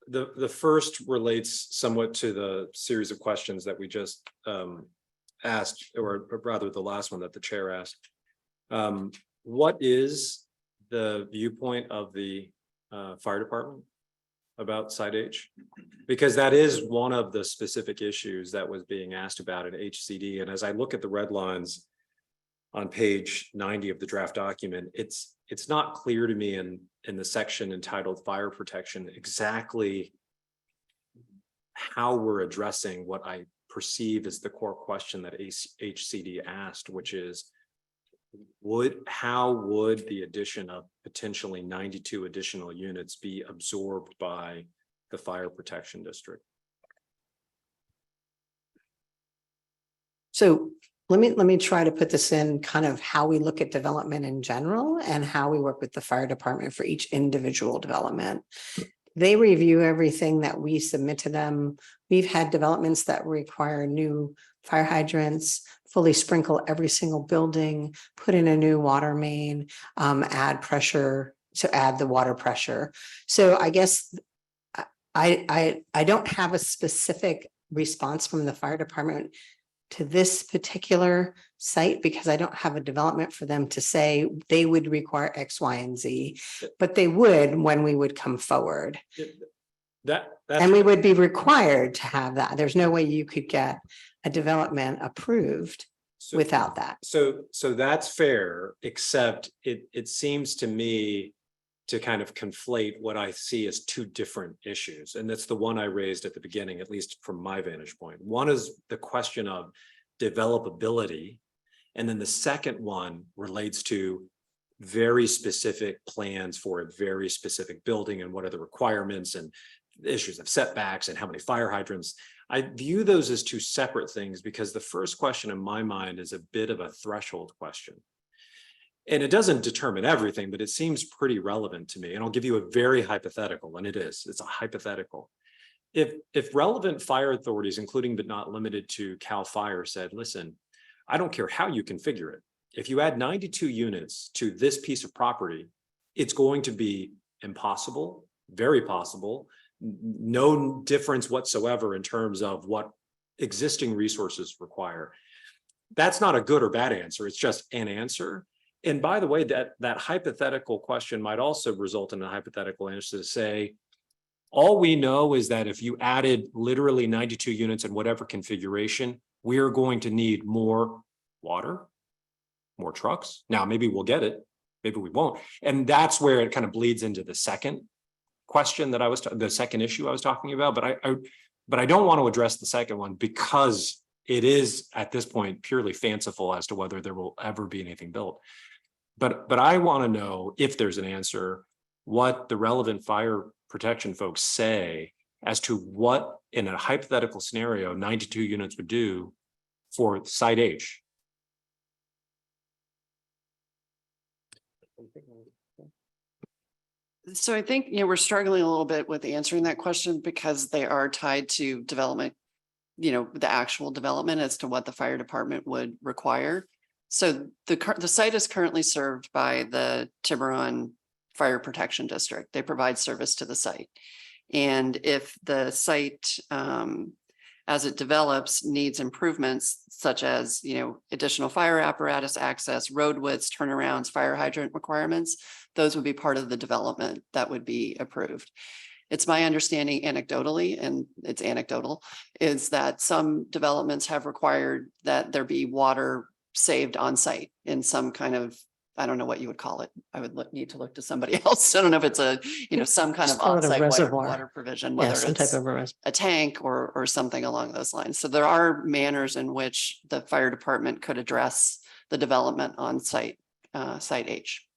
the first relates somewhat to the series of questions that we just asked, or rather the last one that the chair asked. What is the viewpoint of the fire department about Site H? Because that is one of the specific issues that was being asked about at HCD. And as I look at the red lines on page 90 of the draft document, it's not clear to me in the section entitled fire protection exactly how we're addressing what I perceive as the core question that HCD asked, which is how would the addition of potentially 92 additional units be absorbed by the fire protection district? So let me try to put this in kind of how we look at development in general and how we work with the fire department for each individual development. They review everything that we submit to them. We've had developments that require new fire hydrants, fully sprinkle every single building, put in a new water main, add pressure to add the water pressure. So I guess I don't have a specific response from the fire department to this particular site because I don't have a development for them to say they would require X, Y, and Z, but they would when we would come forward. And we would be required to have that. There's no way you could get a development approved without that. So that's fair, except it seems to me to kind of conflate what I see as two different issues. And that's the one I raised at the beginning, at least from my vantage point. One is the question of developability. And then the second one relates to very specific plans for a very specific building and what are the requirements and issues of setbacks and how many fire hydrants. I view those as two separate things because the first question in my mind is a bit of a threshold question. And it doesn't determine everything, but it seems pretty relevant to me. And I'll give you a very hypothetical, and it's a hypothetical. If relevant fire authorities, including but not limited to CAL FIRE, said, listen, I don't care how you configure it. If you add 92 units to this piece of property, it's going to be impossible, very possible, no difference whatsoever in terms of what existing resources require. That's not a good or bad answer. It's just an answer. And by the way, that hypothetical question might also result in a hypothetical answer to say, all we know is that if you added literally 92 units in whatever configuration, we're going to need more water, more trucks. Now, maybe we'll get it, maybe we won't. And that's where it kind of bleeds into the second question that the second issue I was talking about. But I don't want to address the second one because it is at this point purely fanciful as to whether there will ever be anything built. But I want to know if there's an answer, what the relevant fire protection folks say as to what in a hypothetical scenario 92 units would do for site H. So I think, we're struggling a little bit with answering that question because they are tied to development, the actual development as to what the fire department would require. So the site is currently served by the Tiburon Fire Protection District. They provide service to the site. And if the site, as it develops, needs improvements such as, additional fire apparatus access, road widths, turnarounds, fire hydrant requirements, those would be part of the development that would be approved. It's my understanding anecdotally, and it's anecdotal, is that some developments have required that there be water saved on site in some kind of, I don't know what you would call it. I would need to look to somebody else. I don't know if it's some kind of on-site water provision, whether it's a tank or something along those lines. So there are manners in which the fire department could address the development on site, site H.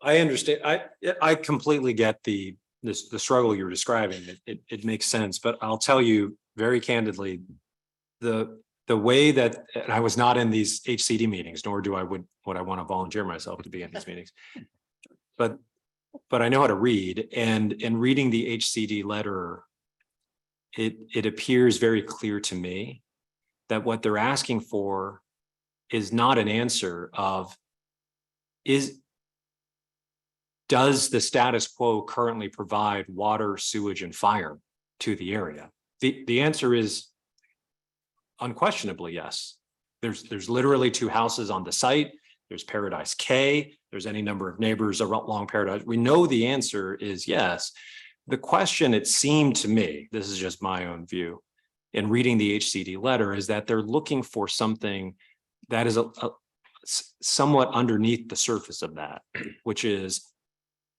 I understand. I completely get the struggle you're describing. It makes sense, but I'll tell you very candidly, the way that, and I was not in these HCD meetings, nor would I want to volunteer myself to be in these meetings. But I know how to read, and in reading the HCD letter, it appears very clear to me that what they're asking for is not an answer of does the status quo currently provide water, sewage, and fire to the area? The answer is unquestionably yes. There's literally two houses on the site. There's Paradise K. There's any number of neighbors along Paradise. We know the answer is yes. The question, it seemed to me, this is just my own view, in reading the HCD letter, is that they're looking for something that is somewhat underneath the surface of that, which is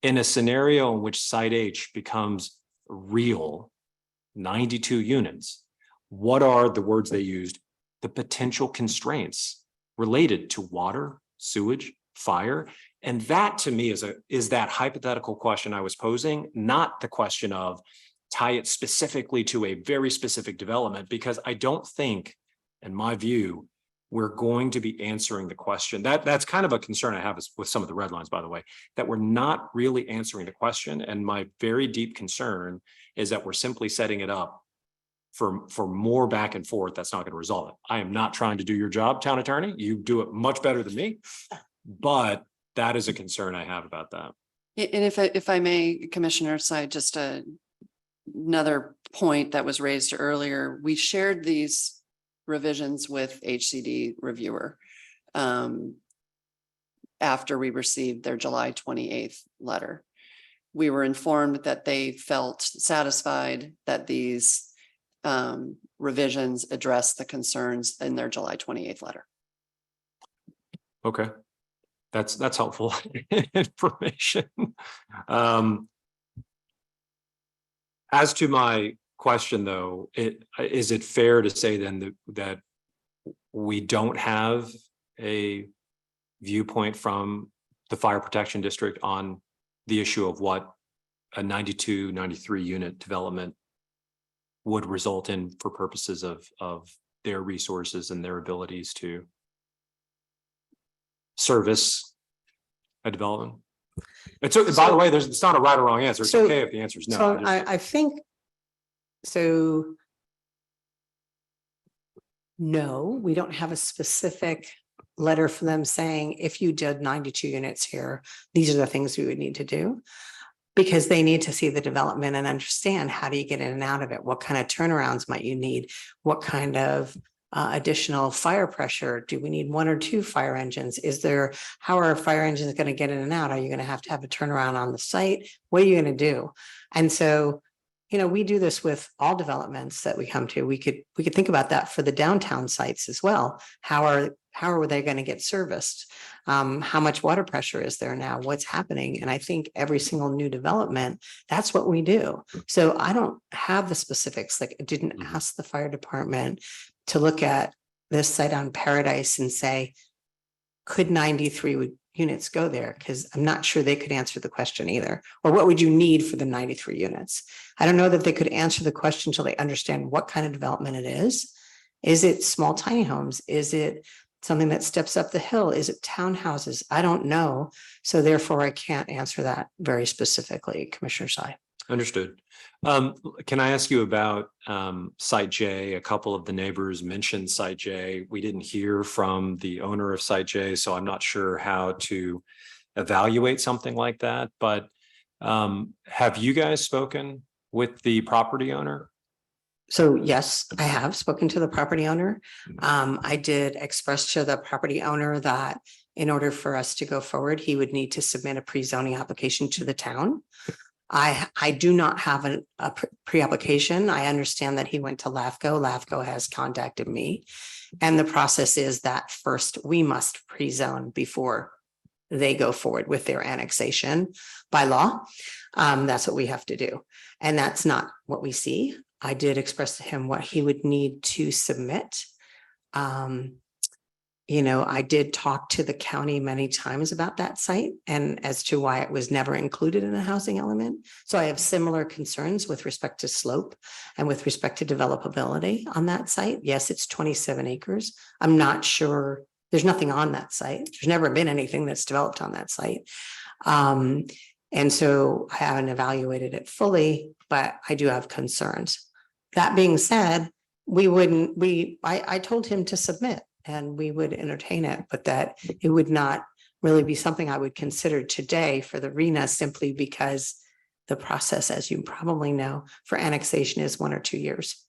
in a scenario in which site H becomes real, 92 units, what are the words they used? the potential constraints related to water, sewage, fire. And that to me is that hypothetical question I was posing, not the question of tie it specifically to a very specific development, because I don't think, in my view, we're going to be answering the question. That's kind of a concern I have with some of the red lines, by the way, that we're not really answering the question. And my very deep concern is that we're simply setting it up for more back and forth. That's not going to resolve it. I am not trying to do your job, town attorney. You do it much better than me, but that is a concern I have about that. And if I may, Commissioner Side, just another point that was raised earlier, we shared these revisions with HCD reviewer after we received their July 28th letter. We were informed that they felt satisfied that these revisions address the concerns in their July 28th letter. Okay. That's helpful information. As to my question, though, is it fair to say then that we don't have a viewpoint from the Fire Protection District on the issue of what a 92, 93 unit development would result in for purposes of their resources and their abilities to service a development? It's by the way, it's not a right or wrong answer. It's okay if the answer is no. So I think, so no, we don't have a specific letter from them saying, if you did 92 units here, these are the things we would need to do. Because they need to see the development and understand, how do you get in and out of it? What kind of turnarounds might you need? What kind of additional fire pressure? Do we need 1 or 2 fire engines? How are fire engines going to get in and out? Are you going to have a turnaround on the site? What are you going to do? And so, we do this with all developments that we come to. We could think about that for the downtown sites as well. How are they going to get serviced? How much water pressure is there now? What's happening? And I think every single new development, that's what we do. So I don't have the specifics. Like, I didn't ask the fire department to look at this site on Paradise and say, could 93 units go there? Because I'm not sure they could answer the question either. Or what would you need for the 93 units? I don't know that they could answer the question until they understand what kind of development it is. Is it small tiny homes? Is it something that steps up the hill? Is it townhouses? I don't know. So therefore, I can't answer that very specifically, Commissioner Sai. Understood. Can I ask you about Site J? A couple of the neighbors mentioned Site J. We didn't hear from the owner of Site J, so I'm not sure how to evaluate something like that. But have you guys spoken with the property owner? So yes, I have spoken to the property owner. I did express to the property owner that in order for us to go forward, he would need to submit a pre-zoning application to the town. I do not have a pre-application. I understand that he went to LAFCO. LAFCO has contacted me. And the process is that first we must pre-zone before they go forward with their annexation by law. That's what we have to do. And that's not what we see. I did express to him what he would need to submit. I did talk to the county many times about that site and as to why it was never included in a housing element. So I have similar concerns with respect to slope and with respect to developability on that site. Yes, it's 27 acres. I'm not sure, there's nothing on that site. There's never been anything that's developed on that site. And so I haven't evaluated it fully, but I do have concerns. That being said, I told him to submit and we would entertain it, but that it would not really be something I would consider today for the RHNA, simply because the process, as you probably know, for annexation is 1 or 2 years.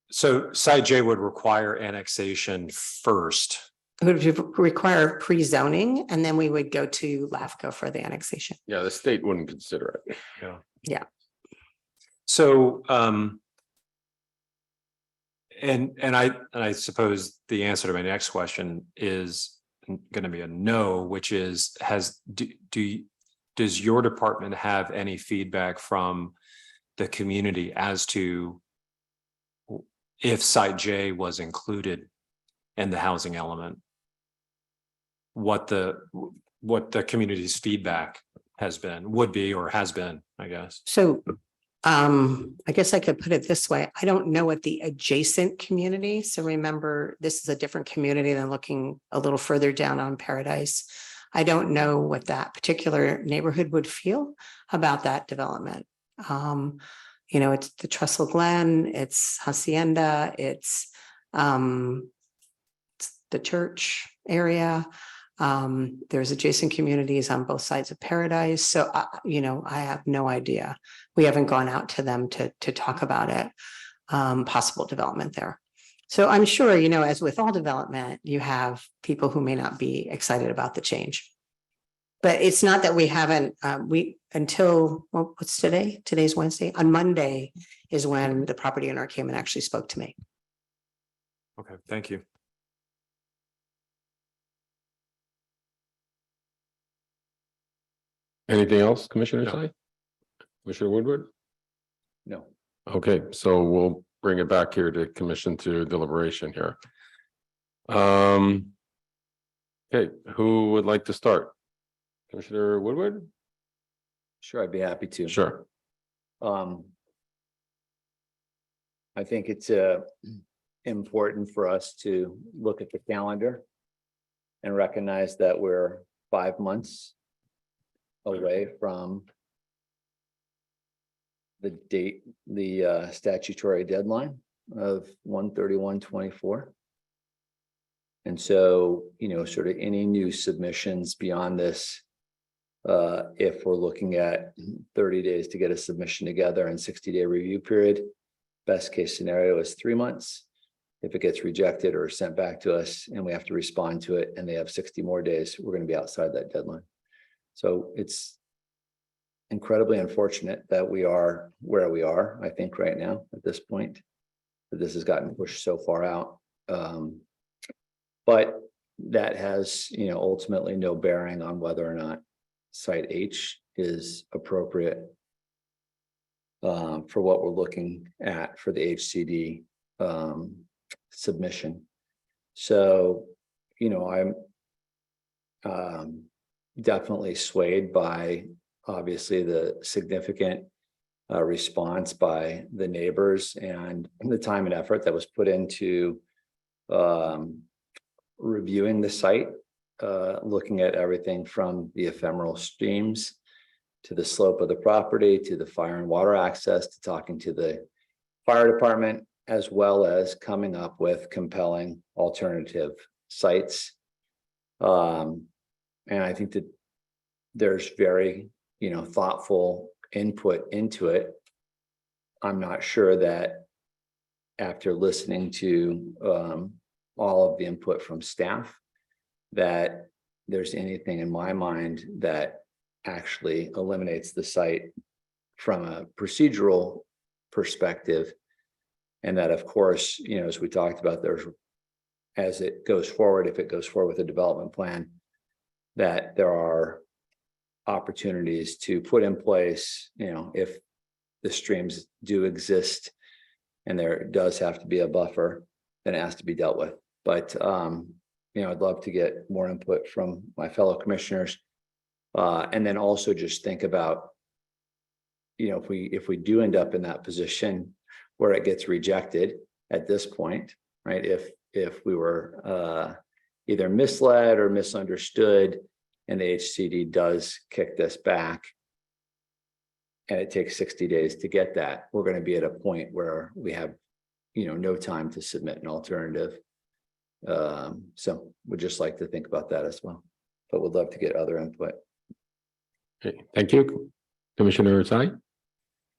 So Site J would require annexation first. It would require pre-zoning and then we would go to LAFCO for the annexation. Yeah, the state wouldn't consider it. Yeah. So, and I suppose the answer to my next question is going to be a no, which is, does your department have any feedback from the community as to if site J was included in the housing element, what the community's feedback would be, or has been, I guess. So I guess I could put it this way. I don't know what the adjacent community, so remember, this is a different community than looking a little further down on Paradise. I don't know what that particular neighborhood would feel about that development. You know, it's the Trestle Glen, it's Hacienda, it's the church area. There's adjacent communities on both sides of Paradise. So, you know, I have no idea. We haven't gone out to them to talk about it, possible development there. So I'm sure, you know, as with all development, you have people who may not be excited about the change. But it's not that we haven't, until, well, what's today? Today's Wednesday. On Monday is when the property owner came and actually spoke to me. Okay, thank you. Anything else, Commissioner No. Sai? Commissioner Woodward? No. Okay, so we'll bring it back here to commission to deliberation here. Okay, who would like to start? Commissioner Woodward? Sure, I'd be happy to. Sure. I think it's important for us to look at the calendar and recognize that we're 5 months away from the date, the statutory deadline of 1/31/24. And so, you know, sort of any new submissions beyond this, if we're looking at 30 days to get a submission together and 60-day review period, best case scenario is 3 months. If it gets rejected or sent back to us and we have to respond to it and they have 60 more days, we're going to be outside that deadline. So it's incredibly unfortunate that we are where we are, I think, right now at this point, that this has gotten pushed so far out. But that has, you know, ultimately no bearing on whether or not site H is appropriate for what we're looking at for the HCD submission. So, you know, I'm definitely swayed by obviously the significant response by the neighbors and the time and effort that was put into reviewing the site, looking at everything from the ephemeral streams to the slope of the property, to the fire and water access, to talking to the fire department, as well as coming up with compelling alternative sites. And I think that there's very, you know, thoughtful input into it. I'm not sure that after listening to all of the input from staff, that there's anything in my mind that actually eliminates the site from a procedural perspective. And that, of course, you know, as we talked about, as it goes forward, if it goes forward with a development plan, that there are opportunities to put in place, you know, if the streams do exist and there does have to be a buffer, then it has to be dealt with. But, you know, I'd love to get more input from my fellow commissioners. And then also just think about, you know, if we do end up in that position where it gets rejected at this point, right? If we were either misled or misunderstood and the HCD does kick this back and it takes 60 days to get that, we're going to be at a point where we have, you know, no time to submit an alternative. So we'd just like to think about that as well, but would love to get other input. Okay, thank you. Commissioner Sai?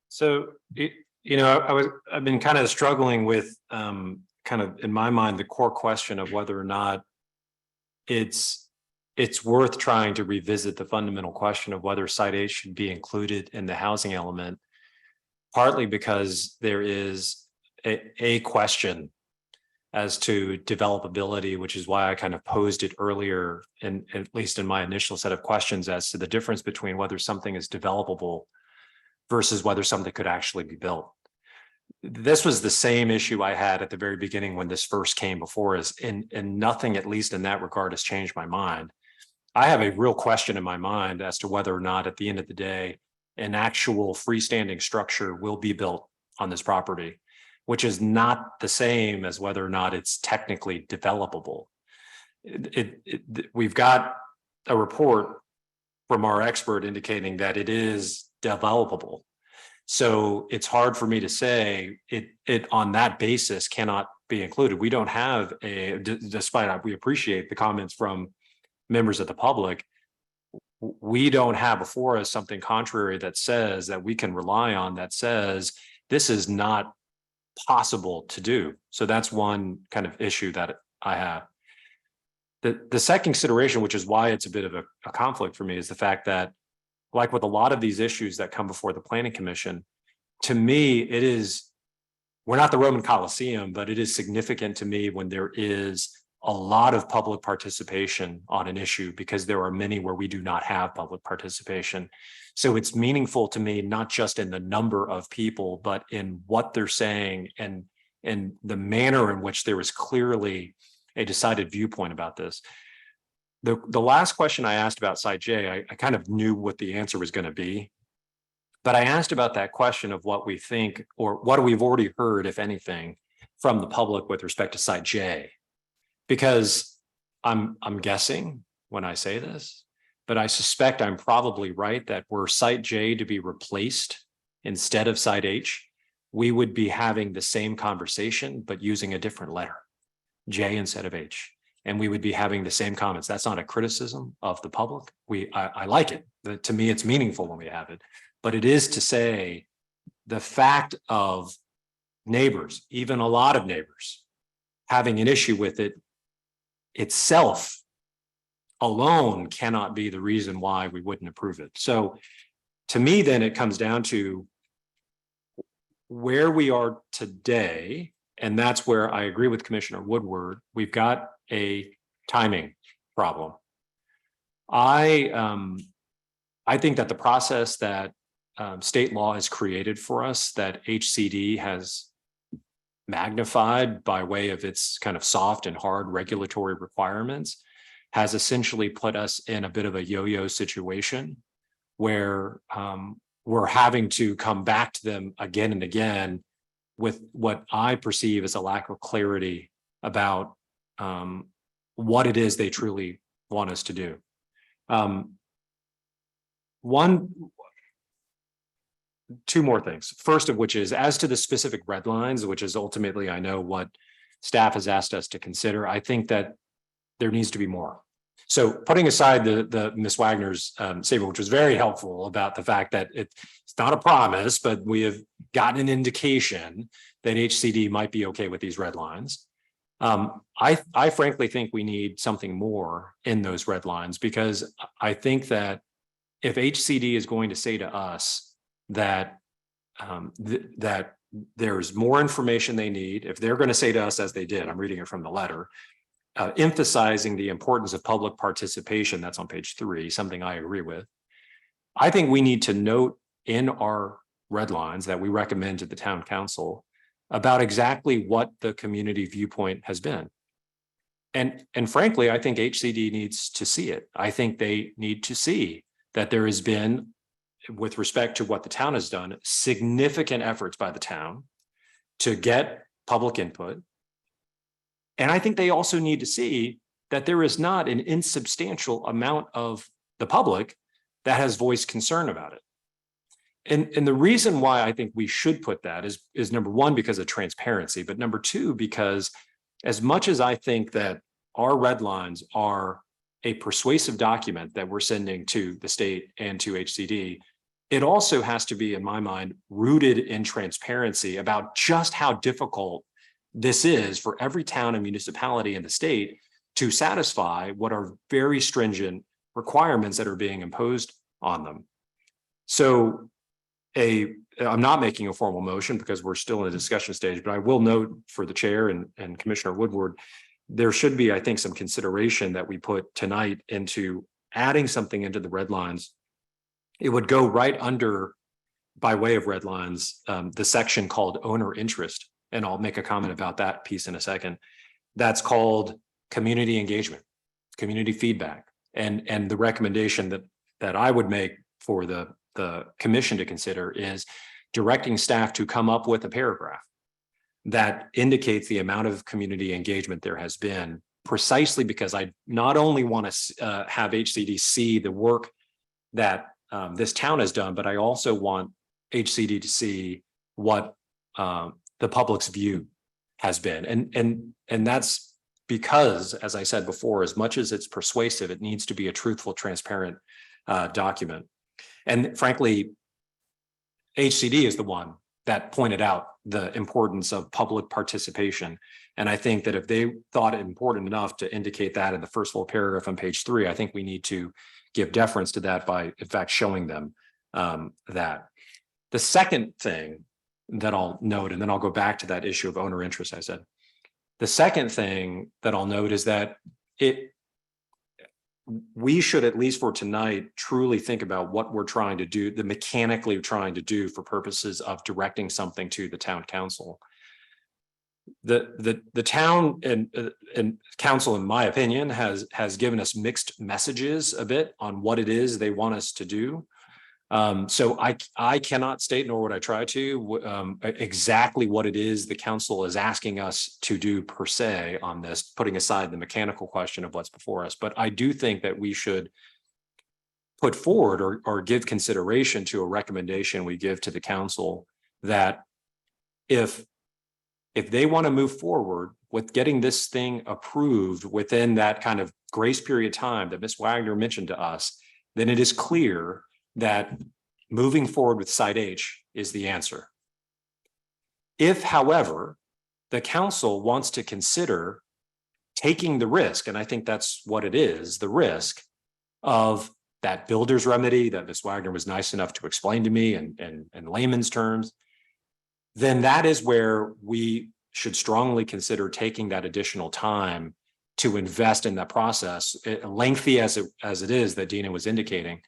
So, you know, I've been kind of struggling with kind of in my mind, the core question of whether or not it's worth trying to revisit the fundamental question of whether site H should be included in the housing element, partly because there is a question as to developability, which is why I kind of posed it earlier, and at least in my initial set of questions, as to the difference between whether something is developable versus whether something could actually be built. this was the same issue I had at the very beginning when this first came before us, and nothing, at least in that regard, has changed my mind. I have a real question in my mind as to whether or not at the end of the day, an actual freestanding structure will be built on this property, which is not the same as whether or not it's technically developable. We've got a report from our expert indicating that it is developable. So it's hard for me to say it on that basis cannot be included. We don't have despite we appreciate the comments from members of the public, we don't have before us something contrary that says that we can rely on, that says this is not possible to do. So that's one kind of issue that I have. The second consideration, which is why it's a bit of a conflict for me, is the fact that, like with a lot of these issues that come before the Planning Commission, to me, we're not the Roman Colosseum, but it is significant to me when there is a lot of public participation on an issue, because there are many where we do not have public participation. So it's meaningful to me, not just in the number of people, but in what they're saying and the manner in which there is clearly a decided viewpoint about this. The last question I asked about Site J, I kind of knew what the answer was going to be, but I asked about that question of what we think, or what we've already heard, if anything, from the public with respect to Site J. Because I'm guessing when I say this, but I suspect I'm probably right that were Site J to be replaced instead of Site H, we would be having the same conversation, but using a different letter, J instead of H. And we would be having the same comments. That's not a criticism of the public. I like it. To me, it's meaningful when we have it, but it is to say the fact of neighbors, even a lot of neighbors, having an issue with it itself alone cannot be the reason why we wouldn't approve it. So to me, then it comes down to where we are today. And that's where I agree with Commissioner Woodward. We've got a timing problem. I think that the process that state law has created for us, that HCD has magnified by way of its kind of soft and hard regulatory requirements, has essentially put us in a bit of a yo-yo situation where we're having to come back to them again and again with what I perceive as a lack of clarity about what it is they truly want us to do. Two more things. First of which is, as to the specific red lines, which is ultimately, I know what staff has asked us to consider, I think that there needs to be more. So putting aside the Ms. Wagner's statement, which was very helpful about the fact that it's not a promise, but we have gotten an indication that HCD might be okay with these red lines. I frankly think we need something more in those red lines, because I think that if HCD is going to say to us that that there's more information they need, if they're going to say to us, as they did, I'm reading it from the letter, emphasizing the importance of public participation, that's on page 3, something I agree with. I think we need to note in our red lines that we recommend to the town council about exactly what the community viewpoint has been. And frankly, I think HCD needs to see it. I think they need to see that there has been, with respect to what the town has done, significant efforts by the town to get public input. And I think they also need to see that there is not an insubstantial amount of the public that has voiced concern about it. And the reason why I think we should put that is number one, because of transparency, but number two, because as much as I think that our red lines are a persuasive document that we're sending to the state and to HCD, it also has to be, in my mind, rooted in transparency about just how difficult this is for every town and municipality in the state to satisfy what are very stringent requirements that are being imposed on them. So I'm not making a formal motion because we're still in a discussion stage, but I will note for the chair and Commissioner Woodward, there should be, I think, some consideration that we put tonight into adding something into the red lines. It would go right under by way of red lines, the section called owner interest, and I'll make a comment about that piece in a second. That's called community engagement, community feedback, and the recommendation that I would make for the commission to consider is directing staff to come up with a paragraph that indicates the amount of community engagement there has been, precisely because I not only want to have HCD see the work that this town has done, but I also want HCD to see what the public's view has been. And that's because, as I said before, as much as it's persuasive, it needs to be a truthful, transparent document. And frankly, HCD is the one that pointed out the importance of public participation. And I think that if they thought it important enough to indicate that in the first full paragraph on page 3, I think we need to give deference to that by, in fact, showing them that. The second thing that I'll note, and then I'll go back to that issue of owner interest, I said. The second thing that I'll note is that we should, at least for tonight, truly think about what we're trying to do, the mechanically trying to do for purposes of directing something to the town council. The town and council, in my opinion, has given us mixed messages a bit on what it is they want us to do. So I cannot state, nor would I try to, exactly what it is the council is asking us to do per se on this, putting aside the mechanical question of what's before us. But I do think that we should put forward or give consideration to a recommendation we give to the council that if they want to move forward with getting this thing approved within that kind of grace period time that Ms. Wagner mentioned to us, then it is clear that moving forward with Site H is the answer. If, however, the council wants to consider taking the risk, and I think that's what it is, the risk of that builder's remedy that Ms. Wagner was nice enough to explain to me in layman's terms, then that is where we should strongly consider taking that additional time to invest in that process, lengthy as it is that Dina was indicating,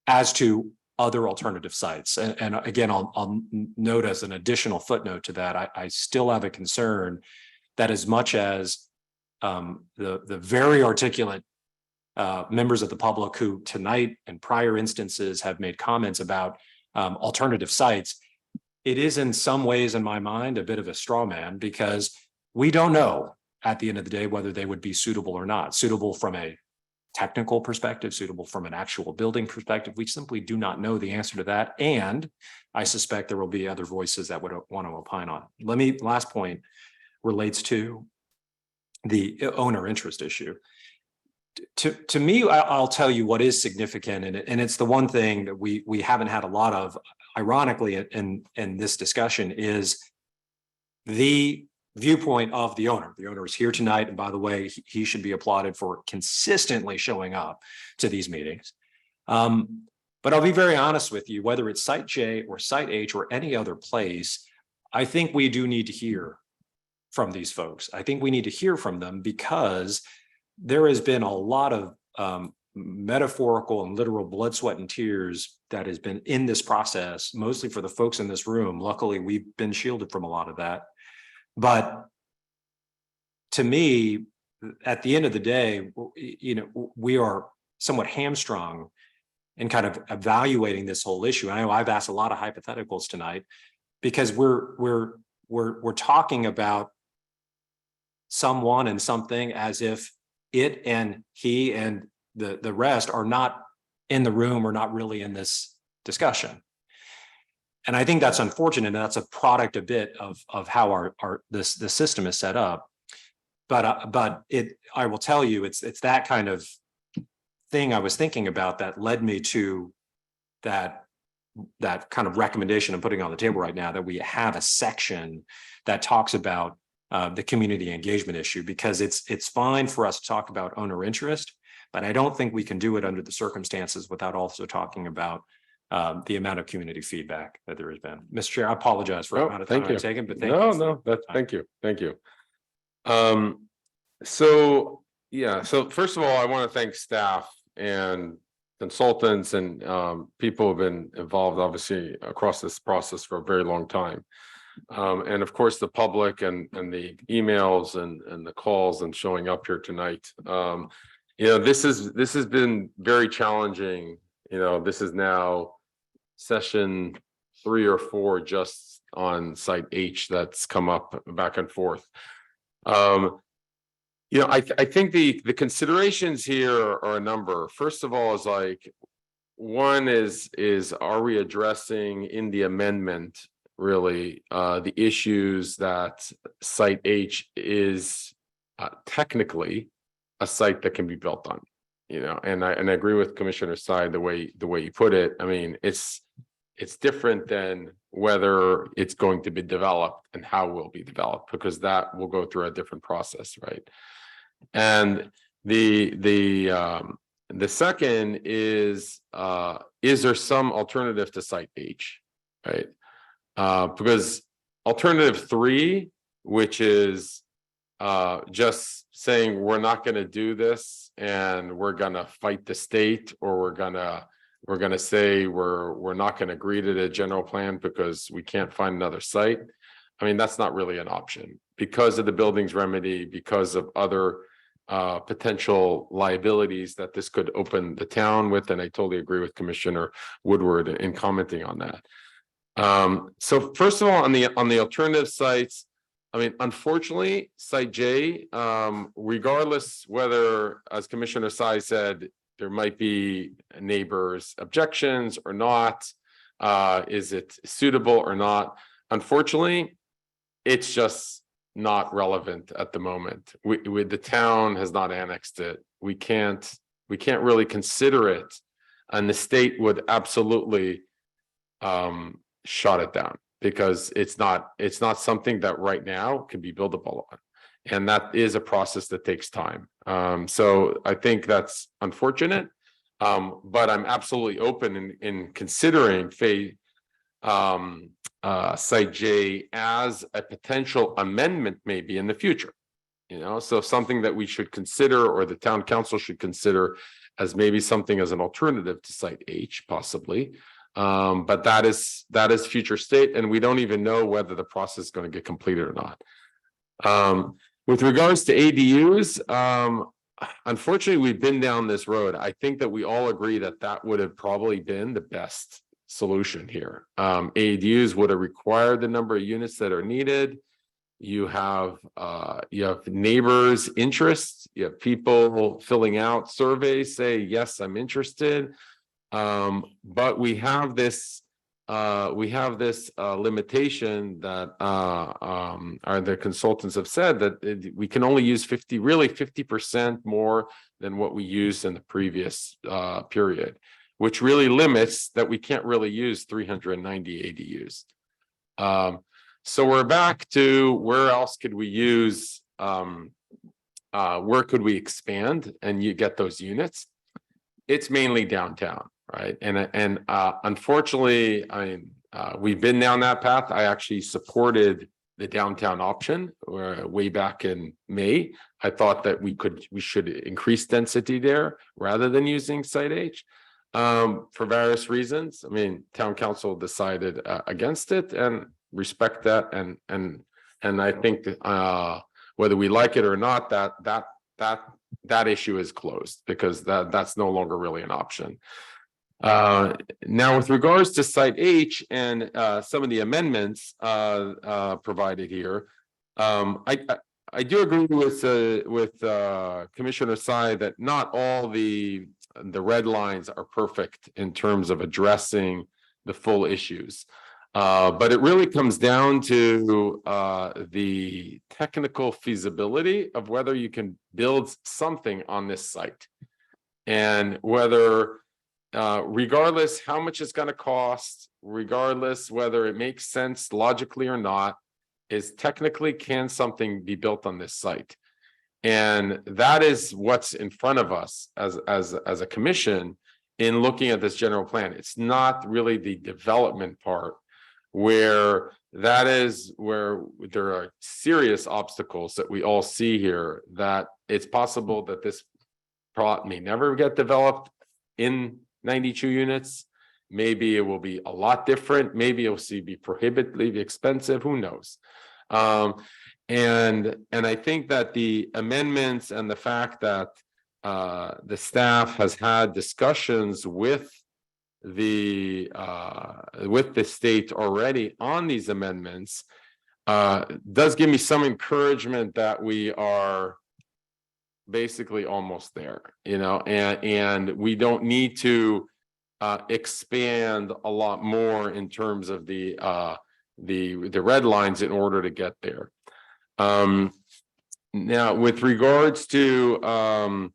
as to other alternative sites. And again, I'll note as an additional footnote to that, I still have a concern that as much as the very articulate members of the public who tonight and prior instances have made comments about alternative sites, it is in some ways, in my mind, a bit of a straw man, because we don't know at the end of the day whether they would be suitable or not. Suitable from a technical perspective, suitable from an actual building perspective. We simply do not know the answer to that. And I suspect there will be other voices that would want to opine on. Last point relates to the owner interest issue. To me, I'll tell you what is significant, and it's the one thing that we haven't had a lot of, ironically, in this discussion, is the viewpoint of the owner. The owner is here tonight, and by the way, he should be applauded for consistently showing up to these meetings. But I'll be very honest with you, whether it's Site J or Site H or any other place, I think we do need to hear from these folks. I think we need to hear from them because there has been a lot of metaphorical and literal blood, sweat, and tears that has been in this process, mostly for the folks in this room. Luckily, we've been shielded from a lot of that. But to me, at the end of the day, we are somewhat hamstrung in kind of evaluating this whole issue. I know I've asked a lot of hypotheticals tonight because we're talking about someone and something as if it and he and the rest are not in the room or not really in this discussion. And I think that's unfortunate, and that's a product a bit of how the system is set up. But I will tell you, it's that kind of thing I was thinking about that led me to that kind of recommendation I'm putting on the table right now, that we have a section that talks about the community engagement issue, because it's fine for us to talk about owner interest, but I don't think we can do it under the circumstances without also talking about the amount of community feedback that there has been. Mr. Chair, I apologize for the amount of time I've taken, but thank you. Thank you. So first of all, I want to thank staff and consultants and people have been involved obviously across this process for a very long time. And of course, the public and the emails and the calls and showing up here tonight. This has been very challenging. This is now session 3 or 4 just on site H that's come up back and forth. I think the considerations here are a number. First of all, is like, one is are we addressing in the amendment really the issues that site H is technically a site that can be built on, and I agree with Commissioner Sy the way you put it. I mean, it's different than whether it's going to be developed and how it will be developed, because that will go through a different process, right? And the second is there some alternative to site H, right? Because alternative 3, which is just saying we're not going to do this and we're going to fight the state, or we're going to say we're not going to agree to the general plan because we can't find another site. I mean, that's not really an option because of the buildings remedy, because of other potential liabilities that this could open the town with. And I totally agree with Commissioner Woodward in commenting on that. So first of all, on the alternative sites, I mean, unfortunately, site J, regardless whether, as Commissioner Sy said, there might be neighbors' objections or not, is it suitable or not? Unfortunately, it's just not relevant at the moment. The town has not annexed it. We can't really consider it, and the state would absolutely shut it down because it's not something that right now can be buildable on, and that is a process that takes time. So I think that's unfortunate, but I'm absolutely open in considering site J as a potential amendment maybe in the future, so something that we should consider, or the town council should consider as maybe something as an alternative to site H possibly. But that is future state, and we don't even know whether the process is going to get completed or not. With regards to ADUs, unfortunately, we've been down this road. I think that we all agree that would have probably been the best solution here. ADUs would have required the number of units that are needed. You have neighbors' interests. You have people filling out surveys, say, yes, I'm interested. But we have this limitation that the consultants have said that we can only use 50% more than what we used in the previous period, which really limits that we can't really use 390 ADUs. So we're back to where else could we use, where could we expand and you get those units? It's mainly downtown, right? And unfortunately, we've been down that path. I actually supported the downtown option way back in May. I thought that we should increase density there rather than using site H. For various reasons. I mean, town council decided against it, and respect that. And I think whether we like it or not, that issue is closed because that's no longer really an option. Now, with regards to site H and some of the amendments provided here, I do agree with Commissioner Sy that not all the red lines are perfect in terms of addressing the full issues. But it really comes down to the technical feasibility of whether you can build something on this site, and whether, regardless how much it's going to cost, regardless whether it makes sense logically or not, is technically, can something be built on this site? And that is what's in front of us as a commission in looking at this general plan. It's not really the development part, where that is where there are serious obstacles that we all see here, that it's possible that this plot may never get developed in 92 units. Maybe it will be a lot different. Maybe it'll be prohibitively expensive. Who knows? And I think that the amendments and the fact that the staff has had discussions with the state already on these amendments does give me some encouragement that we are basically almost there, and we don't need to expand a lot more in terms of the red lines in order to get there. Now, with regards to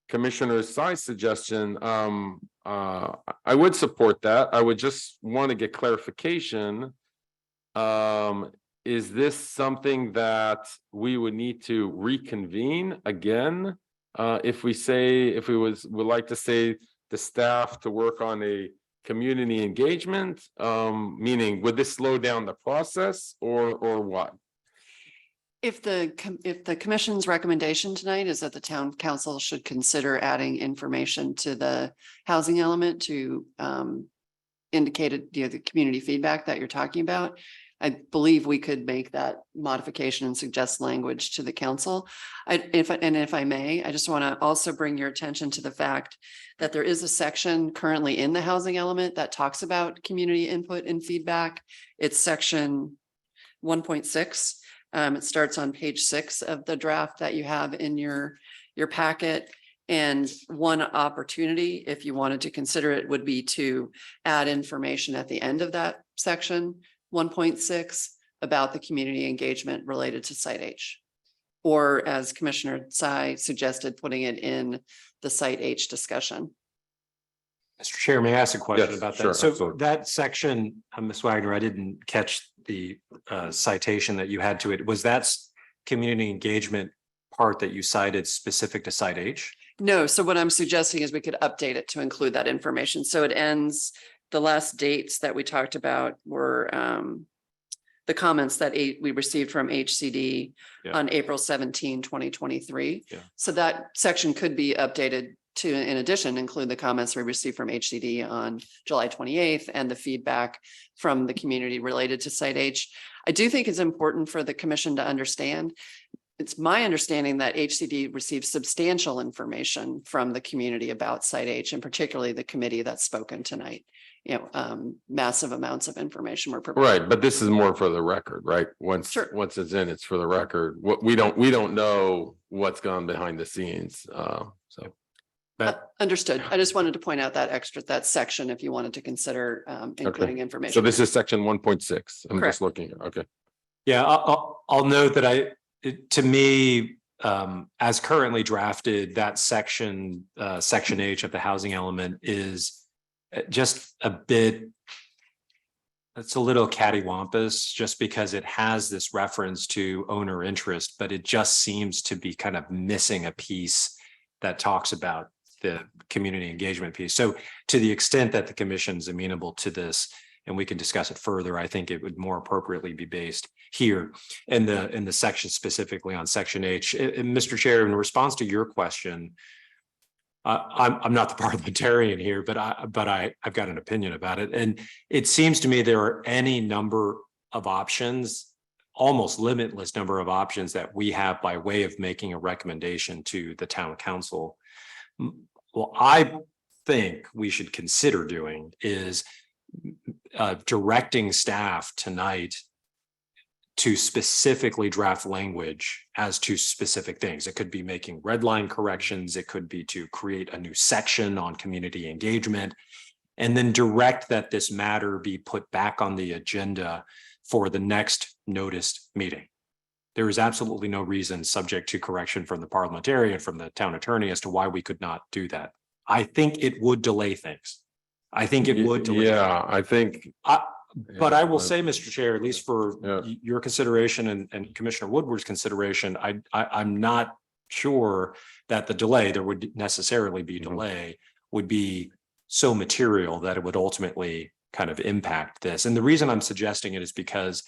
Commissioner Tsai's suggestion, I would support that. I would just want to get clarification. Is this something that we would need to reconvene again? If we would like to say the staff to work on a community engagement, meaning would this slow down the process or what? If the commission's recommendation tonight is that the town council should consider adding information to the housing element to indicate the community feedback that you're talking about, I believe we could make that modification and suggest language to the council. If I may, I just want to also bring your attention to the fact that there is a section currently in the housing element that talks about community input and feedback. It's section 1.6. It starts on page 6 of the draft that you have in your packet. And one opportunity, if you wanted to consider it, would be to add information at the end of that section 1.6 about the community engagement related to Site H. Or as Commissioner Tsai suggested, putting it in the Site H discussion. Mr. Chair, may I ask a question Yes, about sure, that? So absolutely. that section, Ms. Wagner, I didn't catch the citation that you had to it. Was that community engagement part that you cited specific to Site H? No, so what I'm suggesting is we could update it to include that information. So it ends, the last dates that we talked about were the comments that we received from HCD on April 17, 2023. Yeah. So that section could be updated to, in addition, include the comments we received from HCD on July 28th and the feedback from the community related to Site H. I do think it's important for the commission to understand. It's my understanding that HCD received substantial information from the community about Site H, and particularly the committee that's spoken tonight. Massive amounts of information were provided. Right, but this is more for the record, right? Once it's in, it's for the record. What we don't know what's gone behind the scenes. So Understood. I just wanted to point out that section if you wanted to consider including information. So this is section 1.6. I'm just looking. Okay. Yeah, I'll note that to me, as currently drafted, that section H of the housing element is just a bit, it's a little cattywampus just because it has this reference to owner interest, but it just seems to be kind of missing a piece that talks about the community engagement piece. So to the extent that the commission is amenable to this and we can discuss it further, I think it would more appropriately be based here in the section specifically on section H. And Mr. Chair, in response to your question, I'm not the parliamentarian here, but I've got an opinion about it. And it seems to me there are any number of options, almost limitless number of options that we have by way of making a recommendation to the town council. Well, I think we should consider doing is directing staff tonight to specifically draft language as to specific things. It could be making red line corrections. It could be to create a new section on community engagement, and then direct that this matter be put back on the agenda for the next noticed meeting. There is absolutely no reason, subject to correction from the parliamentarian, from the town attorney, as to why we could not do that. I think it would delay things. I think it would delay. Yeah, I think. But I will say, Mr. Chair, at least for your consideration and Commissioner Woodward's consideration, I'm not sure that the delay, there would necessarily be delay, would be so material that it would ultimately kind of impact this. And the reason I'm suggesting it is because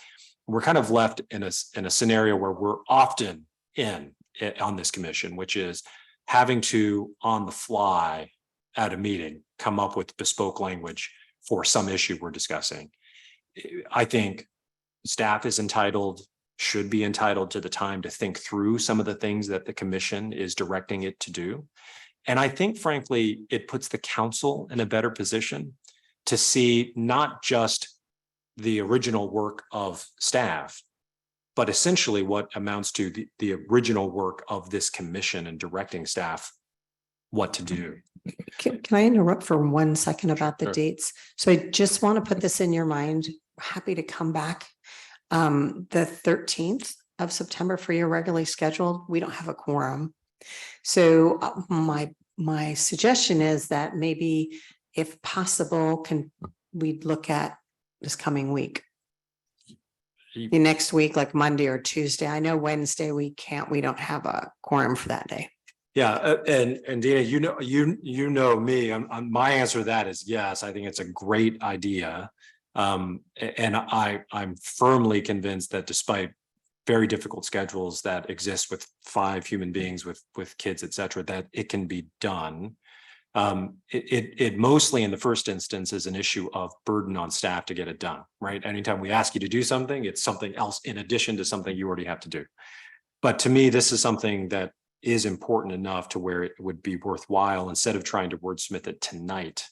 we're kind of left in a scenario where we're often on this commission, which is having to, on the fly, at a meeting, come up with bespoke language for some issue we're discussing. I think staff is entitled, should be entitled to the time to think through some of the things that the commission is directing it to do. And I think frankly, it puts the council in a better position to see not just the original work of staff, but essentially what amounts to the original work of this commission and directing staff what to do. Can I interrupt for 1 second about the Sure. dates? So I just want to put this in your mind. Happy to come back. The 13th of September for your regularly scheduled, we don't have a quorum. So my suggestion is that maybe if possible, we'd look at this coming week. The next week, like Monday or Tuesday. I know Wednesday we don't have a quorum for that day. Yeah, and Dina, you know me, my answer to that is yes, I think it's a great idea. And I'm firmly convinced that despite very difficult schedules that exist with 5 human beings with kids, et cetera, that it can be done. It mostly in the first instance is an issue of burden on staff to get it done, right? Anytime we ask you to do something, it's something else in addition to something you already have to do. But to me, this is something that is important enough to where it would be worthwhile, instead of trying to wordsmith it tonight,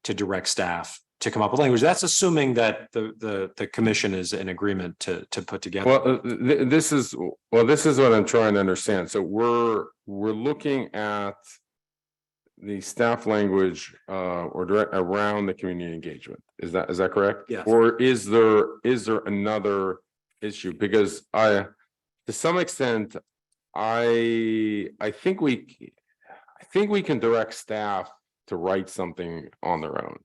to direct staff to come up with language. That's assuming that the commission is in agreement to put together. Well, this is what I'm trying to understand. So we're looking at the staff language or direct around the community engagement. Is that correct? Yes. Or is there another issue? Because to some extent, I think we can direct staff to write something on their own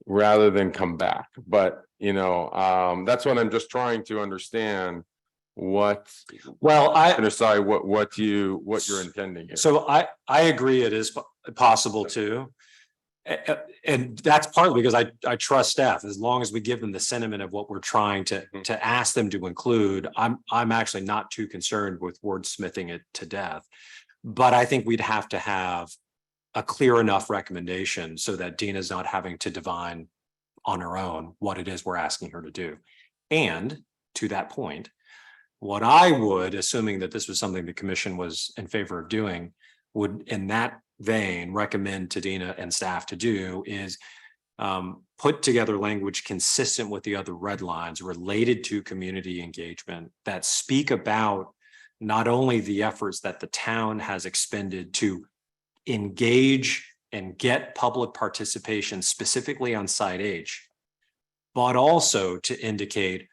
rather than come back. But that's what I'm just trying to understand. I decide what you're intending here. So I agree it is possible too. And that's partly because I trust staff. As long as we give them the sentiment of what we're trying to ask them to include, I'm actually not too concerned with wordsmithing it to death. But I think we'd have to have a clear enough recommendation so that Dina's not having to divine on her own what it is we're asking her to do. And to that point, what I would, assuming that this was something the commission was in favor of doing, would in that vein recommend to Dina and staff to do is put together language consistent with the other red lines related to community engagement that speak about not only the efforts that the town has expended to engage and get public participation specifically on Site H, but also to indicate,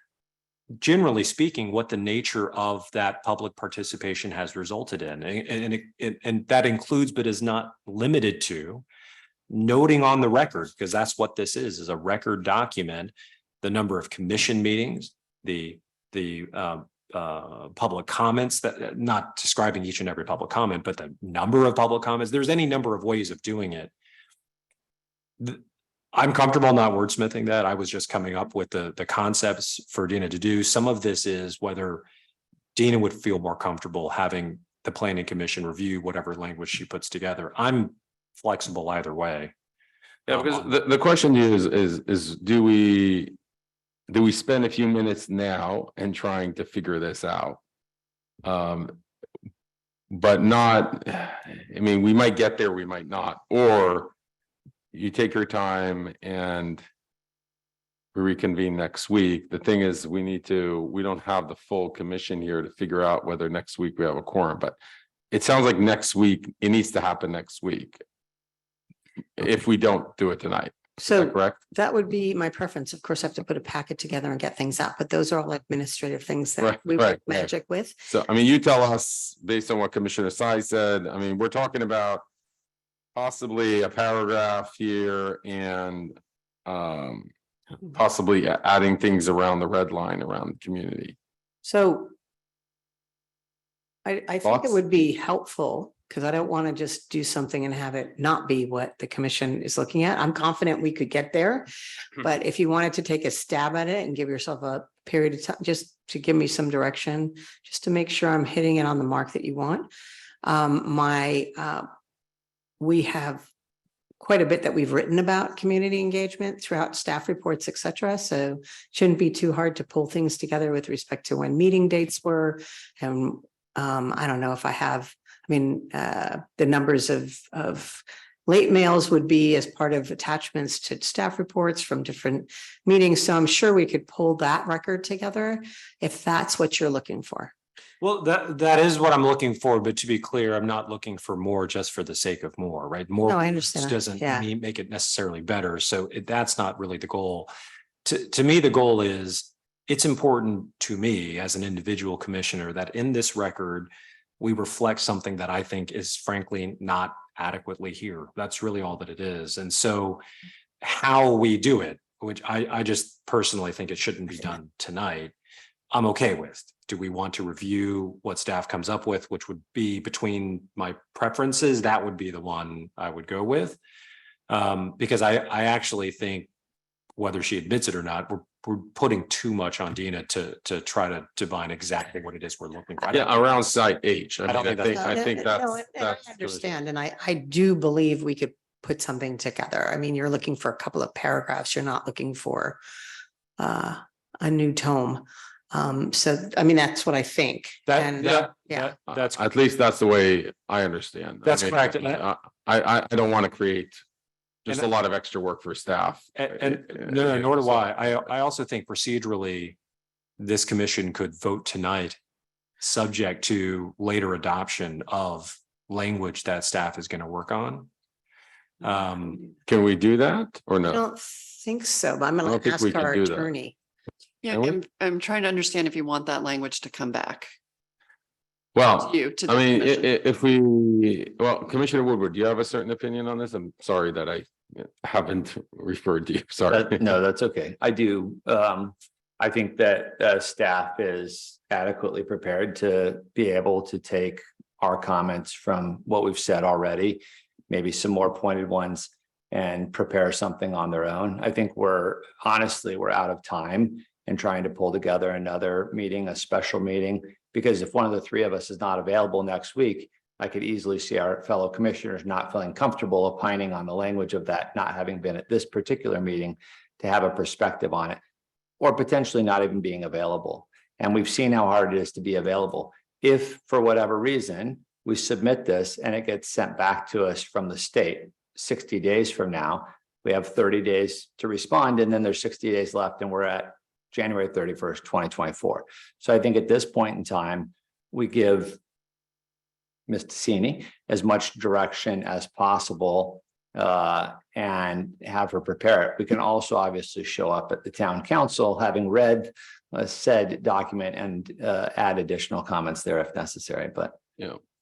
generally speaking, what the nature of that public participation has resulted in. And that includes, but is not limited to, noting on the record, because that's what this is a record document, the number of commission meetings, the public comments, that not describing each and every public comment, but the number of public comments. There's any number of ways of doing it. I'm comfortable not wordsmithing that. I was just coming up with the concepts for Dina to do. Some of this is whether Dina would feel more comfortable having the planning commission review whatever language she puts together. I'm flexible either way. Yeah, because the question is do we spend a few minutes now and trying to figure this out? But not, I mean, we might get there, we might not, or you take your time and reconvene next week. The thing is, we don't have the full commission here to figure out whether next week we have a quorum, but it sounds like next week, it needs to happen next week. If we don't do it tonight. So correct? that would be my preference. Of course, I have to put a packet together and get things out, but those are all administrative things that we work magic with. So, I mean, you tell us based on what Commissioner Sy said. I mean, we're talking about possibly a paragraph here and possibly adding things around the red line around the community. So I think Thoughts? it would be helpful, because I don't want to just do something and have it not be what the commission is looking at. I'm confident we could get there. But if you wanted to take a stab at it and give yourself a period of time, just to give me some direction, just to make sure I'm hitting it on the mark that you want. We have quite a bit that we've written about community engagement throughout staff reports, et cetera. So shouldn't be too hard to pull things together with respect to when meeting dates were. And I don't know if I have, the numbers of late mails would be as part of attachments to staff reports from different meetings. So I'm sure we could pull that record together if that's what you're looking for. Well, that is what I'm looking for, but to be clear, I'm not looking for more just for the sake of more, right? More No, I understand that. doesn't Yeah. make it necessarily better. So that's not really the goal. To me, the goal is, it's important to me as an individual commissioner that in this record, we reflect something that I think is frankly not adequately here. That's really all that it is. And so how we do it, which I just personally think it shouldn't be done tonight, I'm okay with. Do we want to review what staff comes up with, which would be between my preferences? That would be the one I would go with. Because I actually think, whether she admits it or not, we're putting too much on Dina to try to divine exactly what it is we're looking for. Yeah, around site H. I don't think that's- I think No, that's. and I understand, and I do believe we could put something together. I mean, you're looking for a couple of paragraphs. You're not looking for a new tome. So, that's what I think. And, yeah. That's At least that's the way I understand. That's I mean, correct. I don't want to create just a And- lot of extra work for staff. And no, nor do I. I also think procedurally, this commission could vote tonight, subject to later adoption of language that staff is going to work on. Can we do that or I no? don't think so, but I'm I gonna don't think ask we can our do that. attorney. Yeah, Can we? I'm trying to understand if you want that language to come back Well, to you, to the I mean, commission. if well, Commissioner Woodward, do you have a certain opinion on this? I'm sorry that I haven't referred to you. Sorry. No, that's okay. I do. I think that staff is adequately prepared to be able to take our comments from what we've said already, maybe some more pointed ones, and prepare something on their own. I think we're out of time in trying to pull together another meeting, a special meeting, because if one of the three of us is not available next week, I could easily see our fellow commissioners not feeling comfortable opining on the language of that, not having been at this particular meeting to have a perspective on it, or potentially not even being available. And we've seen how hard it is to be available. If for whatever reason, we submit this and it gets sent back to us from the state 60 days from now, we have 30 days to respond, and then there's 60 days left and we're at January 31st, 2024. So I think at this point in time, we give Ms. Tassini as much direction as possible and have her prepare it. We can also obviously show up at the town council, having read said document, and add additional comments there if necessary. But